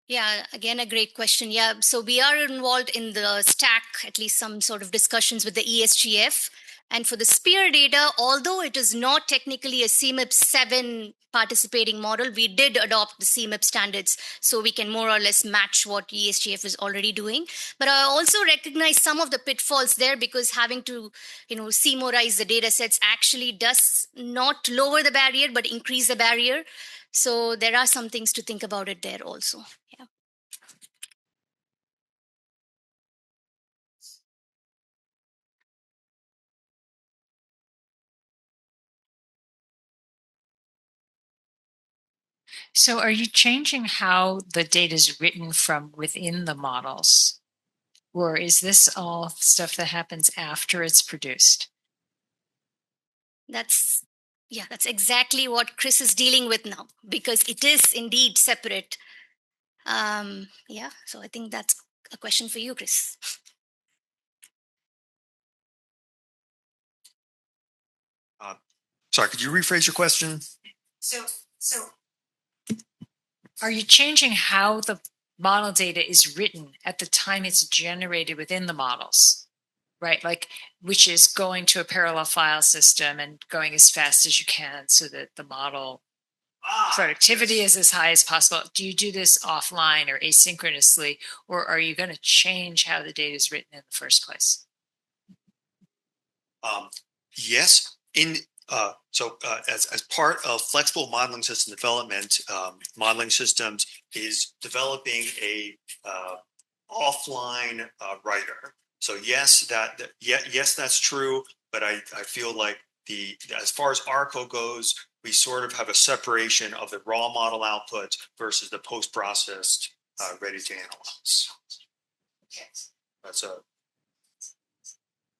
Yeah, again, a great question. Yeah, so we are involved in the stack, at least some sort of discussions with the ESGF. And for the SPEAR data, although it is not technically a CMIP 7 participating model, we did adopt the CMIP standards so we can more or less match what ESGF is already doing. But I also recognize some of the pitfalls there, because having to, CMORize the data sets actually does not lower the barrier, but increase the barrier. So there are some things to think about it there also. Yeah.
So are you changing how the data is written from within the models? Or is this all stuff that happens after it's produced?
That's exactly what Chris is dealing with now, because it is indeed separate. So I think that's a question for you, Chris.
Sorry, could you rephrase your question?
So are you changing how the model data is written at the time it's generated within the models, right? Like, which is going to a parallel file system and going as fast as you can so that the model productivity is as high as possible. Do you do this offline or asynchronously, or are you going to change how the data is written in the first place?
Yes. As part of flexible modeling system development, modeling systems is developing a offline writer. So yes, that's true. But I feel like as far as ARCO goes, we sort of have a separation of the raw model output versus the post-processed ready to analyze. That's a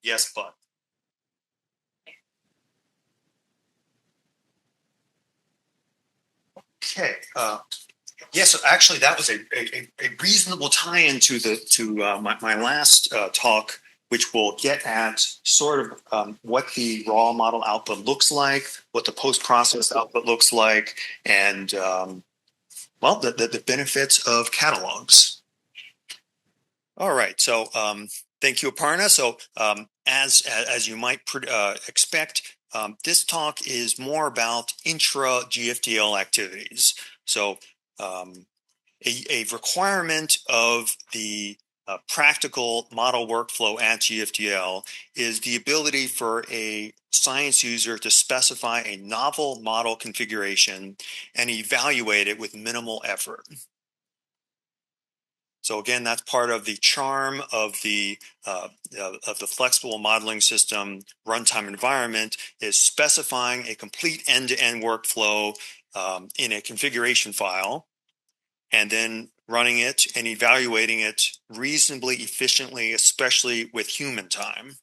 yes, but. Okay. Yes, actually, that was a reasonable tie-in to my last talk, which will get at sort of what the raw model output looks like, what the post-processed output looks like, and the benefits of catalogs. All right. So thank you, Aparna. So as you might expect, this talk is more about intra-GFDL activities. So a requirement of the practical model workflow at GFDL is the ability for a science user to specify a novel model configuration and evaluate it with minimal effort. So again, that's part of the charm of the flexible modeling system runtime environment, is specifying a complete end-to-end workflow in a configuration file, and then running it and evaluating it reasonably efficiently, especially with human time.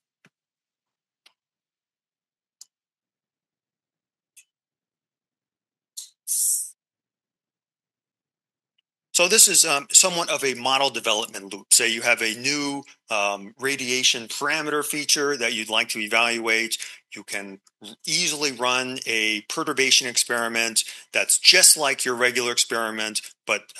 So this is somewhat of a model development loop. Say you have a new radiation parameter feature that you'd like to evaluate. You can easily run a perturbation experiment that's just like your regular experiment, but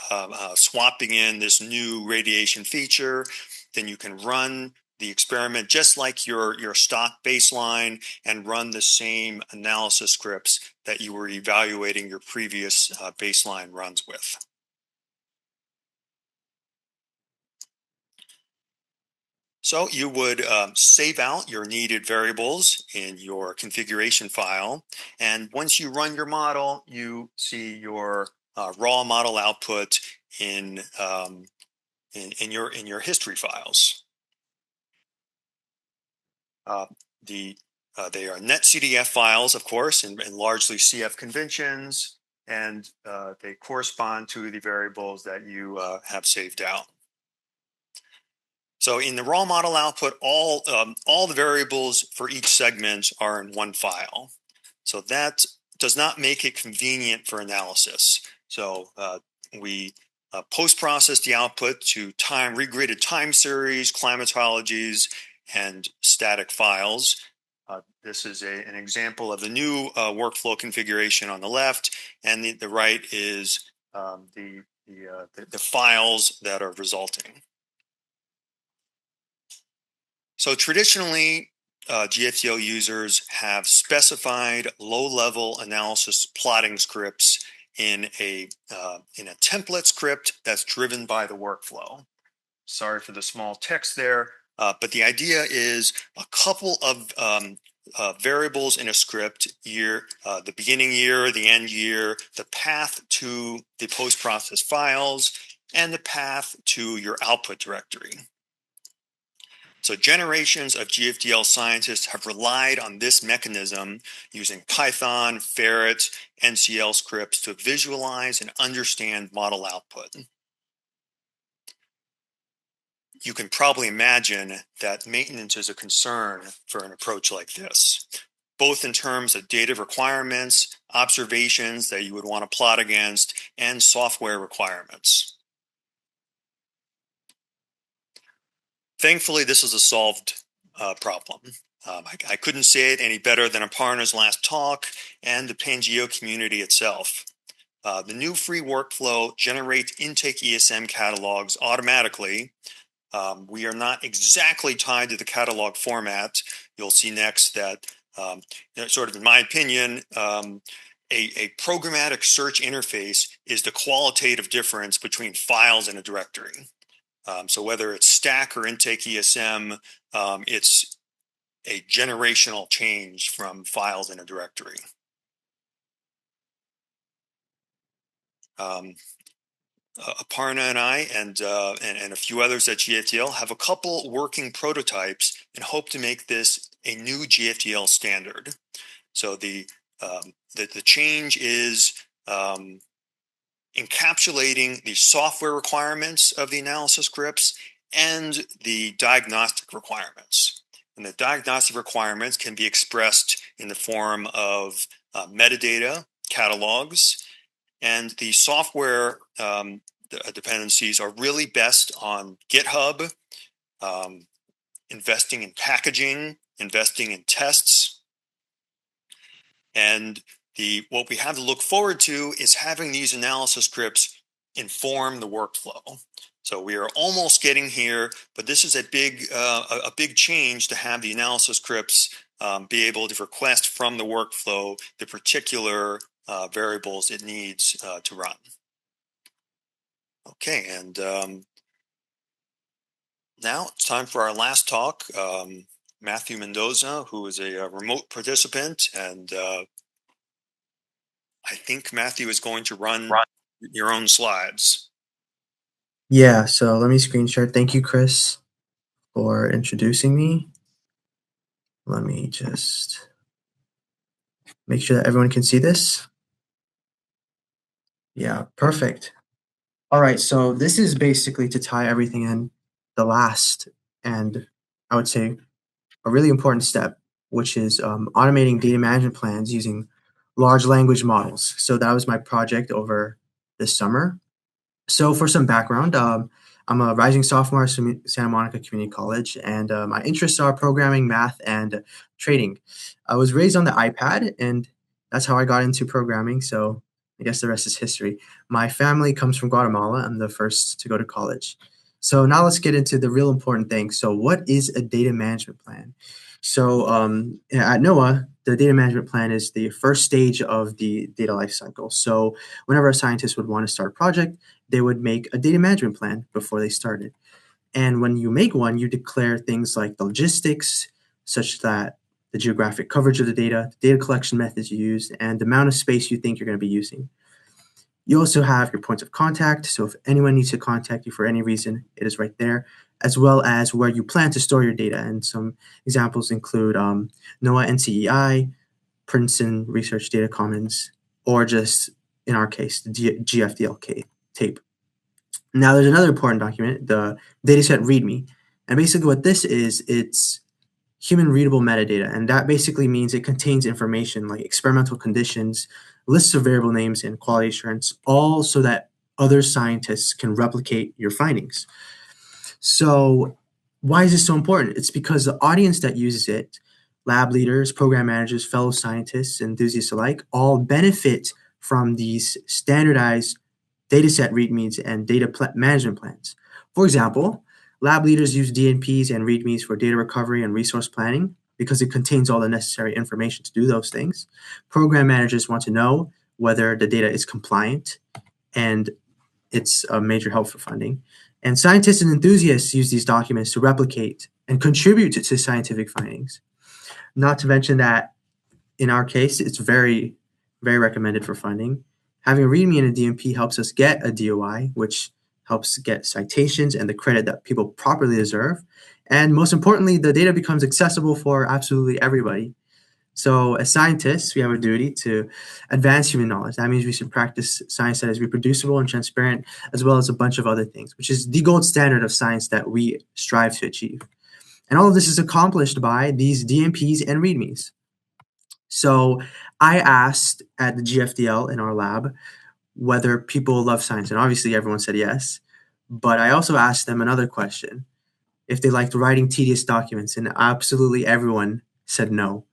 swapping in this new radiation feature. Then you can run the experiment just like your stock baseline and run the same analysis scripts that you were evaluating your previous baseline runs with. So you would save out your needed variables in your configuration file. And once you run your model, you see your raw model output in your history files. They are netCDF files, of course, and largely CF conventions, and they correspond to the variables that you have saved out. So in the raw model output, all the variables for each segment are in one file. So that does not make it convenient for analysis. So we post-process the output to regraded time series, climatologies, and static files. This is an example of the new workflow configuration on the left, and the right is the files that are resulting. So traditionally, GFDL users have specified low-level analysis plotting scripts in a template script that's driven by the workflow. Sorry for the small text there, but the idea is a couple of variables in a script: the beginning year, the end year, the path to the post-process files, and the path to your output directory. So generations of GFDL scientists have relied on this mechanism using Python, Ferret, NCL scripts to visualize and understand model output. You can probably imagine that maintenance is a concern for an approach like this, both in terms of data requirements, observations that you would want to plot against, and software requirements. Thankfully, this is a solved problem. I couldn't say it any better than Aparna's last talk and the Pangeo community itself. The new free workflow generates intake ESM catalogs automatically. We are not exactly tied to the catalog format. You'll see next that, sort of in my opinion, a programmatic search interface is the qualitative difference between files in a directory. So whether it's stack or intake ESM, it's a generational change from files in a directory. Aparna and I and a few others at GFDL have a couple working prototypes and hope to make this a new GFDL standard. So the change is encapsulating the software requirements of the analysis scripts and the diagnostic requirements. And the diagnostic requirements can be expressed in the form of metadata, catalogs, and the software dependencies are really best on GitHub, investing in packaging, investing in tests. And what we have to look forward to is having these analysis scripts inform the workflow. So we are almost getting here, but this is a big change to have the analysis scripts be able to request from the workflow the particular variables it needs to run. Okay, and now it's time for our last talk. Matthew Mendoza, who is a remote participant, and I think Matthew is going to run your own slides.
Yeah, so let me screen share. Thank you, Chris, for introducing me. Let me just make sure that everyone can see this. Yeah, perfect. All right, so this is basically to tie everything in the last and I would say a really important step, which is automating data management plans using large language models. So that was my project over this summer. So for some background, I'm a rising sophomore at Santa Monica Community College, and my interests are programming, math, and trading. I was raised on the iPad, and that's how I got into programming. So I guess the rest is history. My family comes from Guatemala. I'm the first to go to college. So now let's get into the real important thing. So what is a data management plan? So at NOAA, the data management plan is the first stage of the data lifecycle. So whenever a scientist would want to start a project, they would make a data management plan before they started. And when you make one, you declare things like the logistics, such that the geographic coverage of the data collection methods you use, and the amount of space you think you're going to be using. You also have your points of contact. So if anyone needs to contact you for any reason, it is right there, as well as where you plan to store your data. And some examples include NOAA NCEI, Princeton Research Data Commons, or just, in our case, the GFDL tape. Now, there's another important document, the dataset README. And basically what this is, it's human readable metadata. And that basically means it contains information like experimental conditions, lists of variable names, and quality assurance, all so that other scientists can replicate your findings. So why is this so important? It's because the audience that uses it lab leaders, program managers, fellow scientists, enthusiasts alike all benefit from these standardized dataset readmes and data management plans. For example, lab leaders use DNPs and readmes for data recovery and resource planning because it contains all the necessary information to do those things. Program managers want to know whether the data is compliant, and it's a major help for funding. And scientists and enthusiasts use these documents to replicate and contribute to scientific findings. Not to mention that in our case, it's very, very recommended for funding. Having a README and a DMP helps us get a DOI, which helps get citations and the credit that people properly deserve. And most importantly, the data becomes accessible for absolutely everybody. So as scientists, we have a duty to advance human knowledge. That means we should practice science that is reproducible and transparent, as well as a bunch of other things, which is the gold standard of science that we strive to achieve. And all of this is accomplished by these DMPs and READMEs. So I asked at the GFDL in our lab whether people love science, and obviously everyone said yes. But I also asked them another question, if they liked writing tedious documents, and absolutely everyone said no.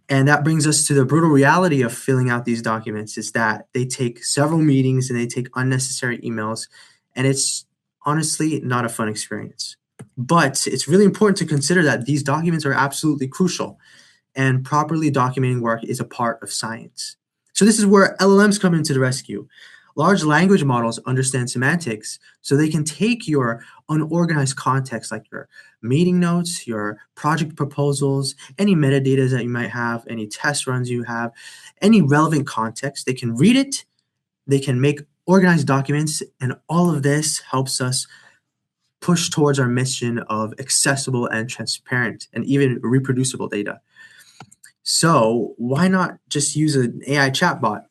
And that brings us to the brutal reality of filling out these documents, is that they take several meetings and they take unnecessary emails, and it's honestly not a fun experience. But it's really important to consider that these documents are absolutely crucial, and properly documenting work is a part of science. So this is where LLMs come into the rescue. Large language models understand semantics, so they can take your unorganized context, like your meeting notes, your project proposals, any metadata that you might have, any test runs you have, any relevant context. They can read it, they can make organized documents, and all of this helps us push towards our mission of accessible and transparent and even reproducible data. So why not just use an AI chatbot,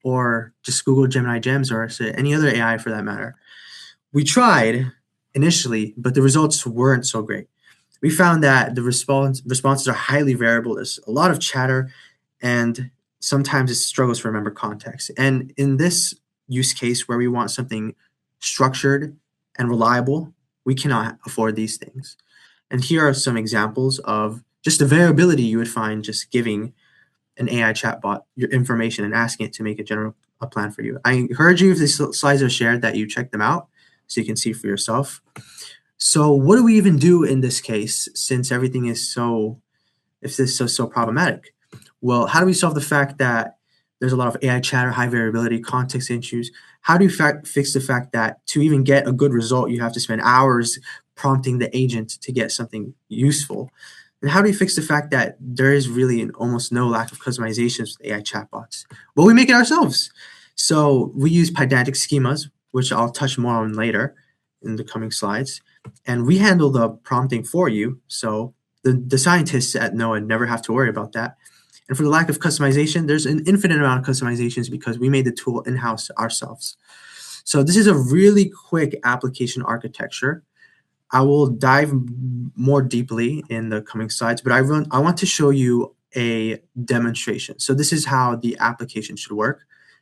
or just Google Gemini Gems, or any other AI for that matter? We tried initially, but the results weren't so great. We found that the responses are highly variable. There's a lot of chatter, and sometimes it struggles to remember context. And in this use case where we want something structured and reliable, we cannot afford these things. And here are some examples of just the variability you would find just giving an AI chatbot your information and asking it to make a plan for you. I encourage you, if these slides are shared, that you check them out so you can see for yourself. So what do we even do in this case, since everything is if this is so problematic? Well, how do we solve the fact that there's a lot of AI chatter, high variability, context issues? How do you fix the fact that to even get a good result, you have to spend hours prompting the agent to get something useful? And how do you fix the fact that there is really almost no lack of customizations with AI chatbots? Well, we make it ourselves. So we use pedantic schemas, which I'll touch more on later in the coming slides. And we handle the prompting for you. So the scientists at NOAA never have to worry about that. And for the lack of customization, there's an infinite amount of customizations because we made the tool in-house ourselves. So this is a really quick application architecture. I will dive more deeply in the coming slides, but I want to show you a demonstration. So this is how the application should work.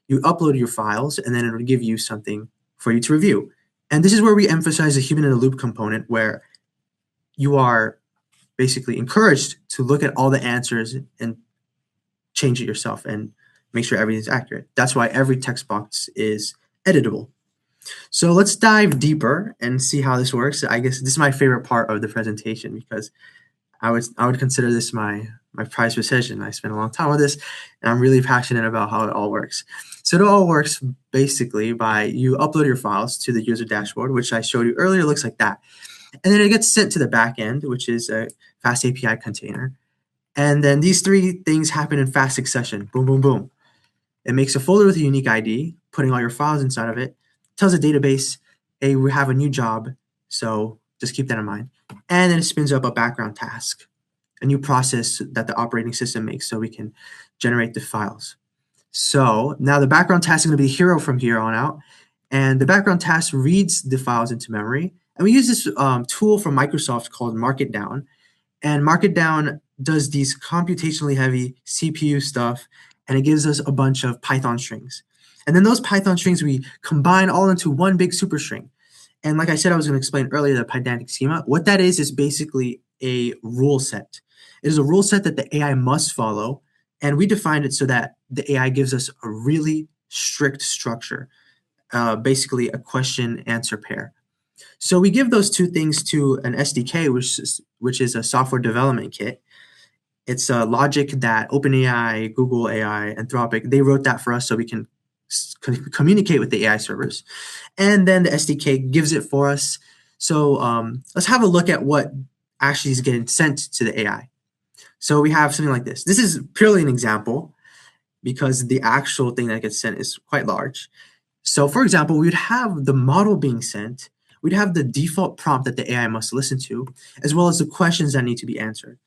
You upload your files, and then it'll give you something for you to review. And this is where we emphasize the human in the loop component, where you are basically encouraged to look at all the answers and change it yourself and make sure everything's accurate. That's why every text box is editable. So let's dive deeper and see how this works. I guess this is my favorite part of the presentation, because I would consider this my prized possession. I spent a long time with this, and I'm really passionate about how it all works. So it all works basically by you upload your files to the user dashboard, which I showed you earlier. It looks like that. And then it gets sent to the back end, which is a fast API container. And then these three things happen in fast succession. Boom, boom, boom. It makes a folder with a unique ID, putting all your files inside of it, tells the database, hey, we have a new job, so just keep that in mind. And then it spins up a background task, a new process that the operating system makes so we can generate the files. So now the background task is going to be hero from here on out. And the background task reads the files into memory. And we use this tool from Microsoft called Marketdown. And Marketdown does these computationally heavy CPU stuff, and it gives us a bunch of Python strings. And then those Python strings we combine all into one big superstring. And like I said, I was going to explain earlier, the pedantic schema. What that is basically a rule set. It is a rule set that the AI must follow, and we defined it so that the AI gives us a really strict structure, basically a question-answer pair. So we give those two things to an SDK, which is a software development kit. It's a logic that OpenAI, Google AI, Anthropic, they wrote that for us so we can communicate with the AI servers. And then the SDK gives it for us. So let's have a look at what actually is getting sent to the AI. So we have something like this. This is purely an example because the actual thing that gets sent is quite large. So for example, we would have the model being sent. We'd have the default prompt that the AI must listen to, as well as the questions that need to be answered.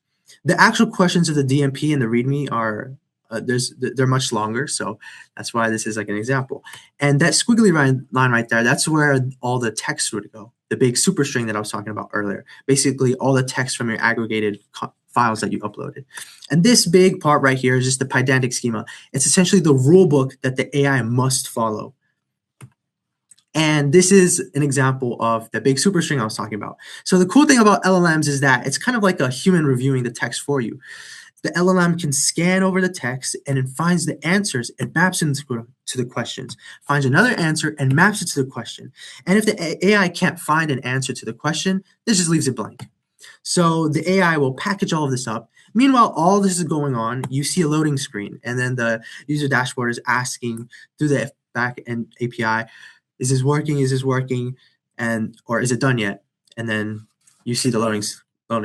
The actual questions of the DMP and the README are they're much longer, so that's why this is like an example. And that squiggly line right there, that's where all the text would go. The big superstring that I was talking about earlier, basically all the text from your aggregated files that you uploaded. And this big part right here is just the pedantic schema. It's essentially the rule book that the AI must follow. And this is an example of the big superstring I was talking about. So the cool thing about LLMs is that it's kind of like a human reviewing the text for you. The LLM can scan over the text and it finds the answers and maps it to the questions, finds another answer and maps it to the question. And if the AI can't find an answer to the question, this just leaves it blank. So the AI will package all of this up. Meanwhile, all this is going on, you see a loading screen, and then the user dashboard is asking through the backend API, is this working? Is this working? Or is it done yet? And then you see the loading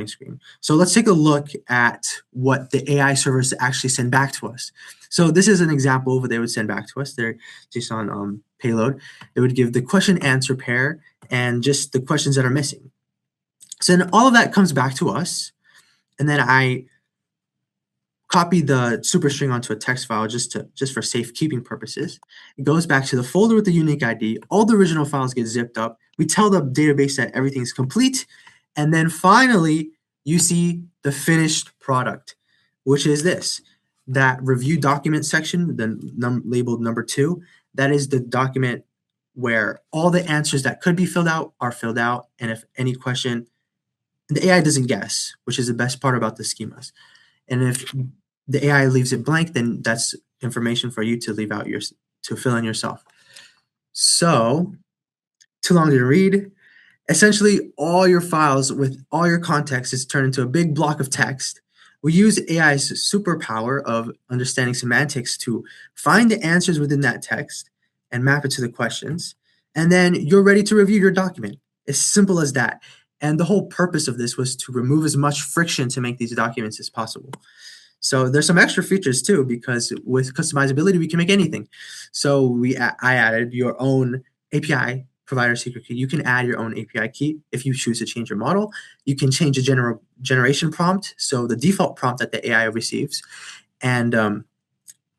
screen. So let's take a look at what the AI servers actually send back to us. So this is an example of what they would send back to us. Their JSON payload. It would give the question answer pair and just the questions that are missing. So then all of that comes back to us. And then I copy the superstring onto a text file just for safekeeping purposes. It goes back to the folder with the unique ID. All the original files get zipped up. We tell the database that everything's complete. And then finally, you see the finished product, which is this. That review document section, labeled number 2, that is the document where all the answers that could be filled out are filled out. And if any question, the AI doesn't guess, which is the best part about the schemas. And if the AI leaves it blank, then that's information for you to leave out to fill in yourself. So, too long to read. Essentially, all your files with all your context is turned into a big block of text. We use AI's superpower of understanding semantics to find the answers within that text and map it to the questions. And then you're ready to review your document. As simple as that. And the whole purpose of this was to remove as much friction to make these documents as possible. So there's some extra features too, because with customizability, we can make anything. So I added your own API provider secret key. You can add your own API key if you choose to change your model. You can change a generation prompt, so the default prompt that the AI receives. And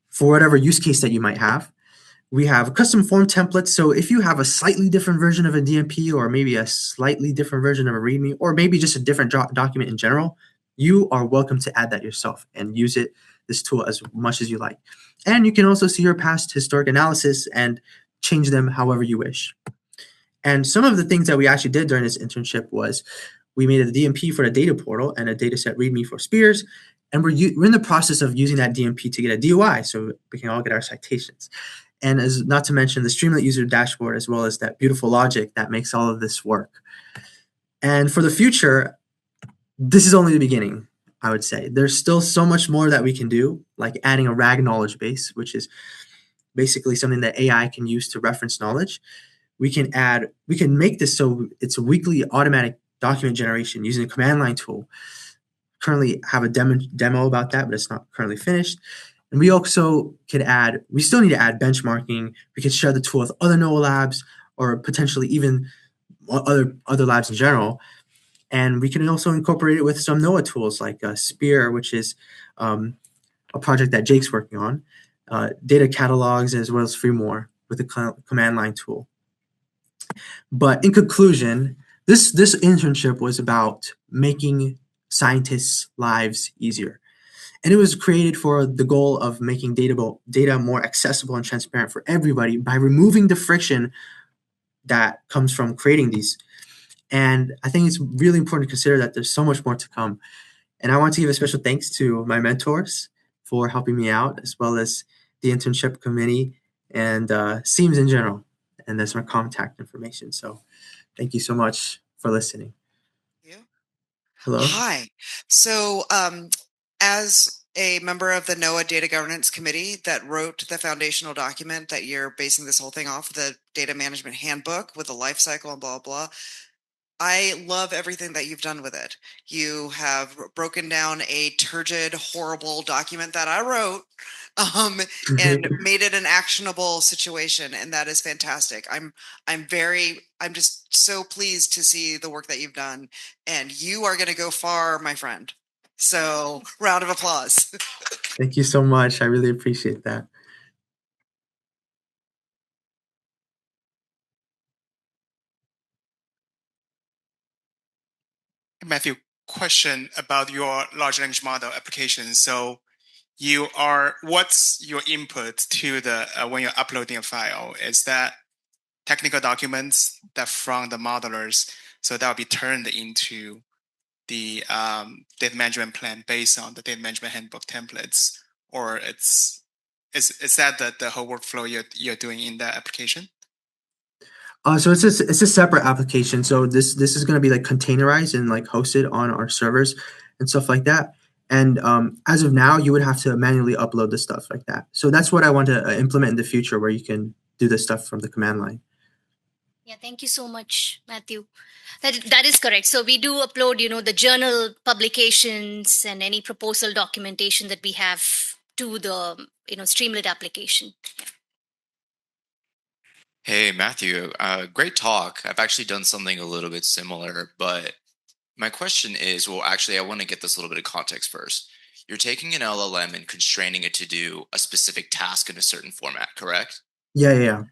for whatever use case that you might have, we have custom form templates. So if you have a slightly different version of a DMP or maybe a slightly different version of a README or maybe just a different document in general, you are welcome to add that yourself and use this tool as much as you like. And you can also see your past historic analysis and change them however you wish. And some of the things that we actually did during this internship was we made a DMP for the data portal and a dataset README for Spears. And we're in the process of using that DMP to get a DOI so we can all get our citations. And as not to mention the Streamlit user dashboard, as well as that beautiful logic that makes all of this work. And for the future, this is only the beginning, I would say. There's still so much more that we can do, like adding a RAG knowledge base, which is basically something that AI can use to reference knowledge. We can make this so it's a weekly automatic document generation using a command line tool. Currently have a demo about that, but it's not currently finished. And we also we still need to add benchmarking. We can share the tool with other NOAA labs or potentially even other labs in general. And we can also incorporate it with some NOAA tools like Spear, which is a project that Jake's working on, data catalogs, as well as Freemore with the command line tool. But in conclusion, this internship was about making scientists' lives easier. And it was created for the goal of making data more accessible and transparent for everybody by removing the friction that comes from creating these. And I think it's really important to consider that there's so much more to come. And I want to give a special thanks to my mentors for helping me out, as well as the internship committee and SEAMS in general. And that's my contact information. So thank you so much for listening.
You?
Hello.
Hi. So, as a member of the NOAA Data Governance Committee that wrote the foundational document that you're basing this whole thing off, the Data Management Handbook with the life cycle and blah, blah, I love everything that you've done with it. You have broken down a turgid, horrible document that I wrote and made it an actionable situation, and that is fantastic. I'm just so pleased to see the work that you've done, and you are going to go far, my friend. So, round of applause.
Thank you so much. I really appreciate that.
Matthew, question about your large language model application. So what's your input to the when you're uploading a file? Is that technical documents that from the modelers, so that'll be turned into the data management plan based on the data management handbook templates, or is that the whole workflow you're doing in that application?
So it's a separate application. So this is going to be like containerized and like hosted on our servers and stuff like that. And as of now, you would have to manually upload the stuff like that. So that's what I want to implement in the future, where you can do this stuff from the command line.
Yeah, thank you so much, Matthew. That is correct. So we do upload, the journal publications and any proposal documentation that we have to the, Streamlit application. Yeah.
Hey, Matthew, great talk. I've actually done something a little bit similar, but my question is, well, actually, I want to get this a little bit of context first. You're taking an LLM and constraining it to do a specific task in a certain format, correct?
Yeah.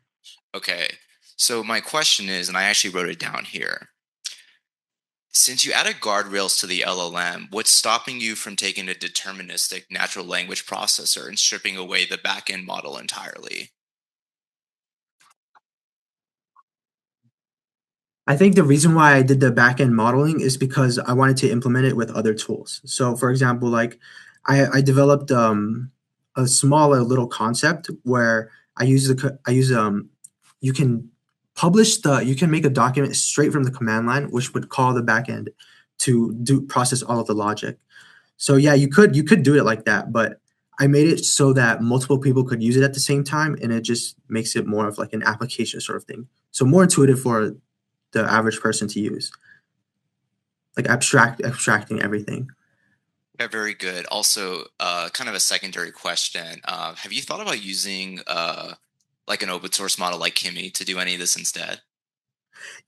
Okay. So my question is, and I actually wrote it down here. Since you added guardrails to the LLM, what's stopping you from taking a deterministic natural language processor and stripping away the backend model entirely?
I think the reason why I did the backend modeling is because I wanted to implement it with other tools. So, for example, like I developed a small little concept where you can you can make a document straight from the command line, which would call the backend to process all of the logic. So yeah, you could do it like that, but I made it so that multiple people could use it at the same time, and it just makes it more of like an application sort of thing. So more intuitive for the average person to use, like abstracting everything.
Yeah, very good. Also, kind of a secondary question. Have you thought about using like an open source model like Kimi to do any of this instead?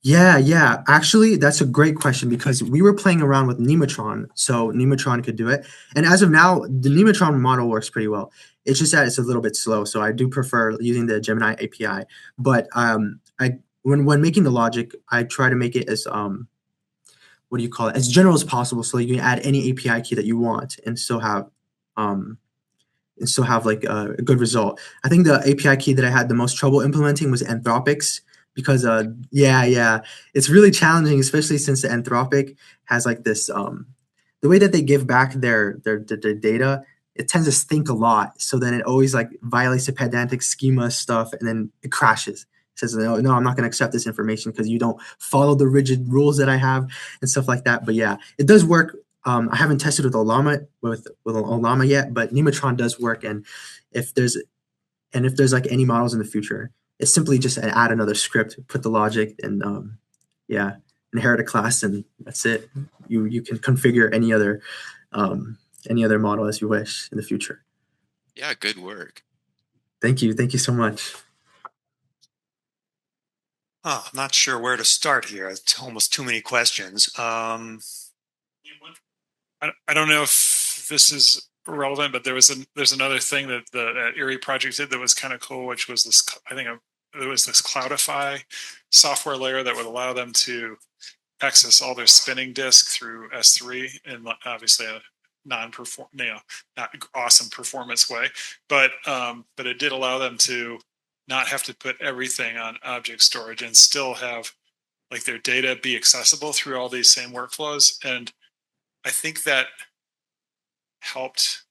Yeah. Actually, that's a great question because we were playing around with Nematron, so Nematron could do it. And as of now, the Nematron model works pretty well. It's just that it's a little bit slow, so I do prefer using the Gemini API. But when making the logic, I try to make it as what do you call it, as general as possible, so you can add any API key that you want and still have like a good result. I think the API key that I had the most trouble implementing was Anthropic's, because it's really challenging, especially since the Anthropic has like this the way that they give back their data, it tends to think a lot, so then it always like violates the pedantic schema stuff, and then it crashes. It says, no, I'm not going to accept this information because you don't follow the rigid rules that I have and stuff like that. But yeah, it does work. I haven't tested with Olama yet, but Nematron does work. And if there's like any models in the future, it's simply just add another script, put the logic, and inherit a class, and that's it. You can configure any other model as you wish in the future.
Yeah, good work.
Thank you so much.
I'm not sure where to start here. It's almost too many questions.
I don't know if this is relevant, but there's another thing that that Erie project did that was kind of cool, which was this. I think there was this Cloudify software layer that would allow them to access all their spinning disk through S3, and obviously a not awesome performance way, but it did allow them to not have to put everything on object storage and still have like their data be accessible through all these same workflows. And I think that helped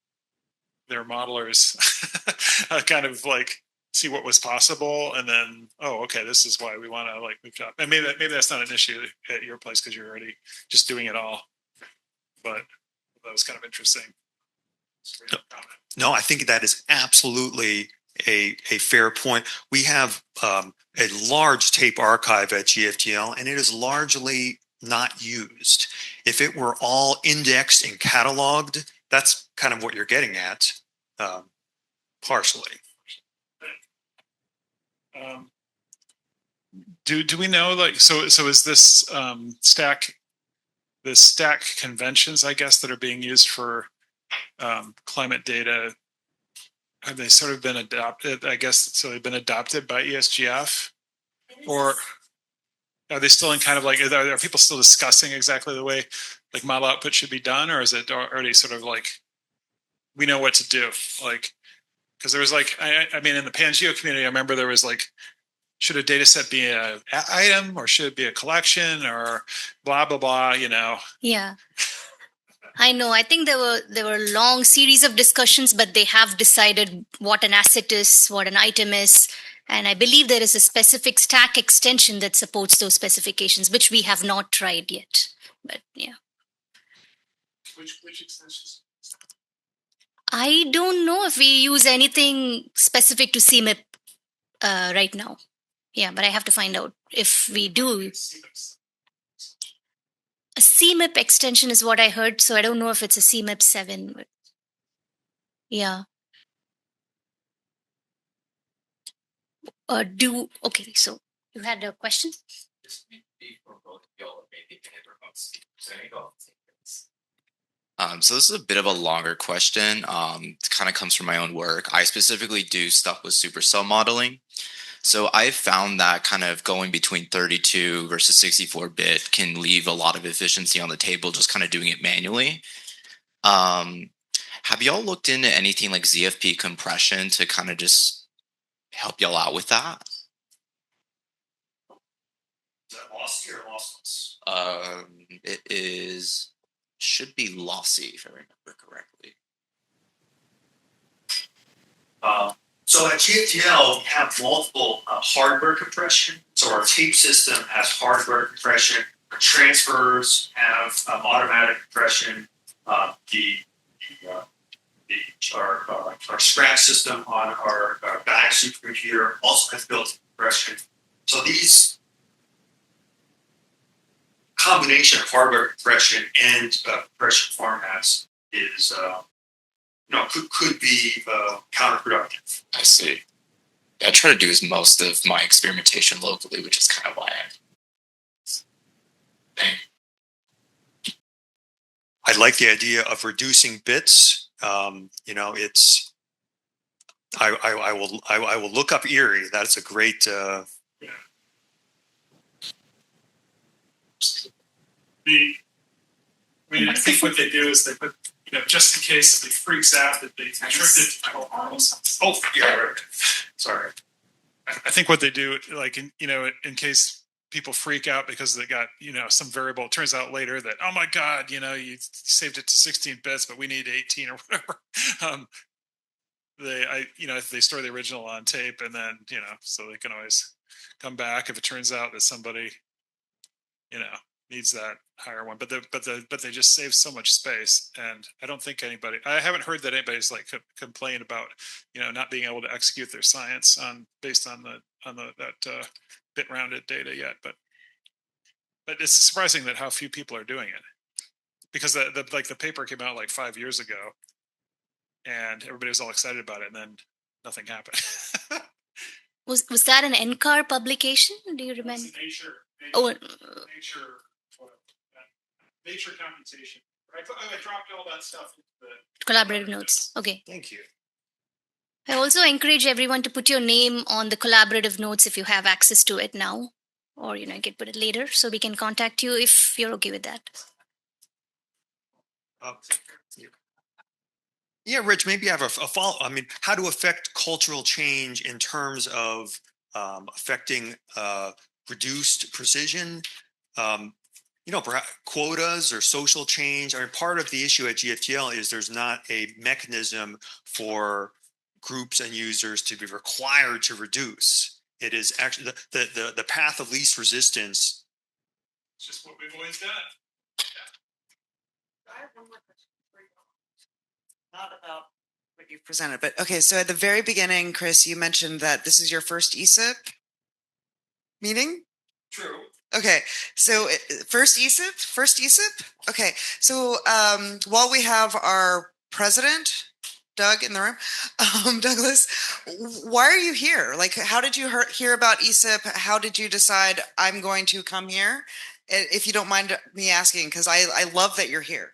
their modelers kind of like see what was possible, and then, oh, okay, this is why we want to like move up. And maybe that's not an issue at your place because you're already just doing it all. But that was kind of interesting.
No, I think that is absolutely a fair point. We have a large tape archive at GFDL, and it is largely not used. If it were all indexed and cataloged, that's kind of what you're getting at, partially.
Do we know, like, so is this stack conventions, I guess, that are being used for climate data, have they sort of been adopted, I guess, so they've been adopted by ESGF? Or are they still in kind of like, are people still discussing exactly the way like model output should be done? Or is it already sort of like, we know what to do? Like, because there was like, I mean, in the Pangeo community, I remember there was like, should a data set be an item or should it be a collection or blah, blah, blah, you know?
Yeah. I know. I think there were a long series of discussions, but they have decided what an asset is, what an item is. And I believe there is a specific stack extension that supports those specifications, which we have not tried yet. But yeah.
Which extensions?
I don't know if we use anything specific to CMIP right now. Yeah, but I have to find out if we do. A CMIP extension is what I heard, so I don't know if it's a CMIP 7. But yeah. Okay, so you had a question?
So this is a bit of a longer question. It kind of comes from my own work. I specifically do stuff with supercell modeling. So I've found that kind of going between 32 versus 64-bit can leave a lot of efficiency on the table, just kind of doing it manually. Have y'all looked into anything like ZFP compression to kind of just help y'all out with that?
Is that lossy or lossless?
It should be lossy, if I remember correctly.
So at GFDL, we have multiple hardware compression. So our tape system has hardware compression. Our transfers have automatic compression. Our scratch system on our bag supercomputer also has built-in compression. So these combination of hardware compression and compression formats is could be counterproductive.
I see. I try to do as most of my experimentation locally, which is kind of why
I like the idea of reducing bits. It's I will look up Erie. That's a great.
I think what they do is they put, just in case somebody freaks out that they trimmed it to metal models. Oh, yeah, right. Sorry. I think what they do, like in case people freak out because they got some variable. It turns out later that, oh my God, you saved it to 16 bits, but we need 18 or whatever. They store the original on tape, and then so they can always come back if it turns out that somebody needs that higher one. But they just save so much space, and I don't think I haven't heard that anybody's like complained about not being able to execute their science based on that bit rounded data yet. But it's surprising that how few people are doing it, because the paper came out like 5 years ago, and everybody was all excited about it, and then nothing happened.
Was that an NCAR publication? Do you remember?
Nature computation. I dropped all that stuff into the
collaborative notes. Okay.
Thank you.
I also encourage everyone to put your name on the collaborative notes if you have access to it now, or you can put it later, so we can contact you if you're okay with that.
Yeah, Rich, maybe I have a follow. I mean, how to affect cultural change in terms of affecting reduced precision, perhaps quotas or social change. I mean, part of the issue at GFTL is there's not a mechanism for groups and users to be required to reduce. It is actually the path of least resistance.
It's just what we've always done.
I have one more question for you. Not about what you presented, but okay. So at the very beginning, Chris, you mentioned that this is your first ESIP meeting.
True.
Okay, so first ESIP. Okay, so while we have our president, Doug, in the room, Douglas, why are you here? Like, how did you hear about ESIP? How did you decide I'm going to come here? If you don't mind me asking, because I love that you're here.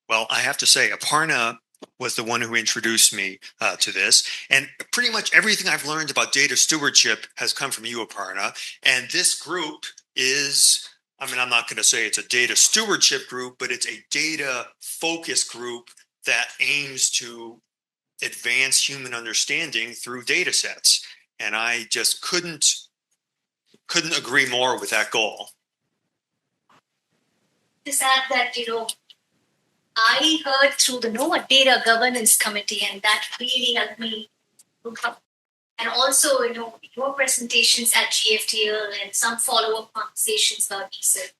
Well, I have to say, Aparna was the one who introduced me to this. And pretty much everything I've learned about data stewardship has come from you, Aparna. And this group is, I mean, I'm not going to say it's a data stewardship group, but it's a data focus group that aims to advance human understanding through data sets. And I just couldn't agree more with that goal.
Is that I heard through the NOAA Data Governance Committee, and that really helped me look up. And also, your presentations at GFTL and some follow-up conversations about ESIP.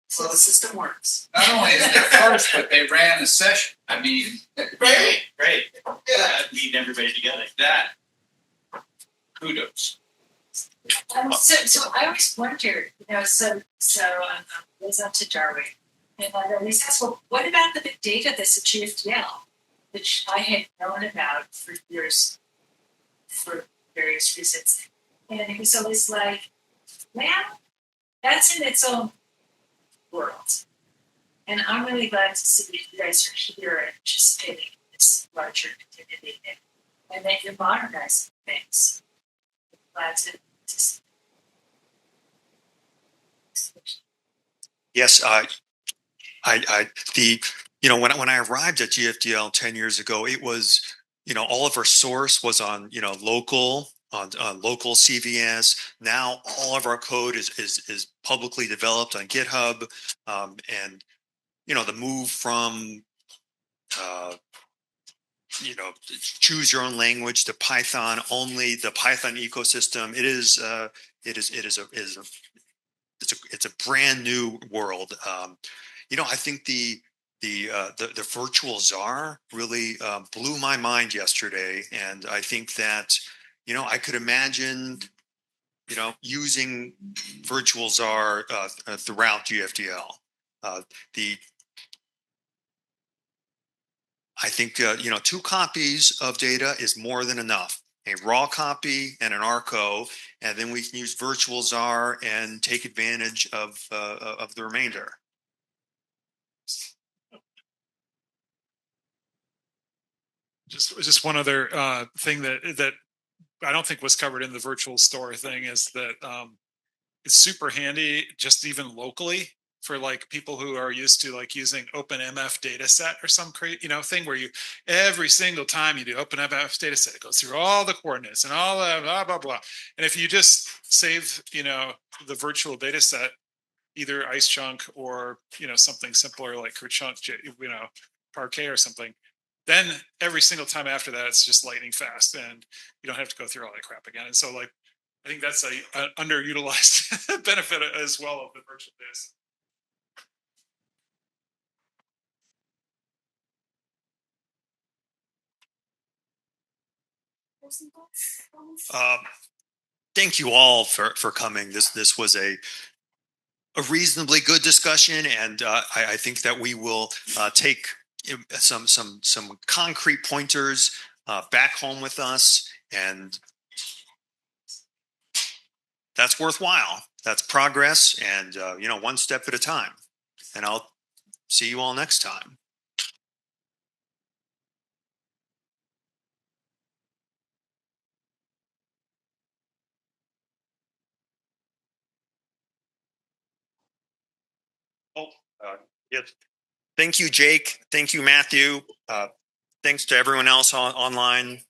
So the system works.
Not only is it first, but they ran a session. I mean,
Great.
Yeah, meeting everybody together. That kudos.
So I always wondered, so I was up to Darwin, and I always asked, well, what about the big data that's at GFDL, which I had known about for years for various reasons. And it was always like, well, that's in its own world. And I'm really glad to see that you guys are here and participating in this larger community and that you're modernizing things. I'm glad to see.
Yes, when I arrived at GFDL 10 years ago, it was, all of our source was on, local CVS. Now all of our code is publicly developed on GitHub, and the move from choose your own language to Python only, the Python ecosystem. It's a brand new world. I think the virtual czar really blew my mind yesterday, and I think that I could imagine using virtual czar throughout GFDL. I think 2 copies of data is more than enough. A raw copy and an ARCO, and then we can use virtual czar and take advantage of the remainder.
Just one other thing that I don't think was covered in the virtual store thing is that it's super handy just even locally for like people who are used to like using OpenMF data set or some thing where you every single time you do OpenMF data set, it goes through all the coordinates and all that blah blah blah. And if you just save the virtual data set, either ice chunk or something simpler like chunk parquet or something, then every single time after that it's just lightning fast and you don't have to go through all that crap again. And so like I think that's a underutilized benefit as well of the virtual data set.
Thank you all for coming. This was a reasonably good discussion, and I think that we will take some concrete pointers back home with us, and that's worthwhile. That's progress, and one step at a time. And I'll see you all next time. Yes. Thank you, Jake. Thank you, Matthew. Thanks to everyone else online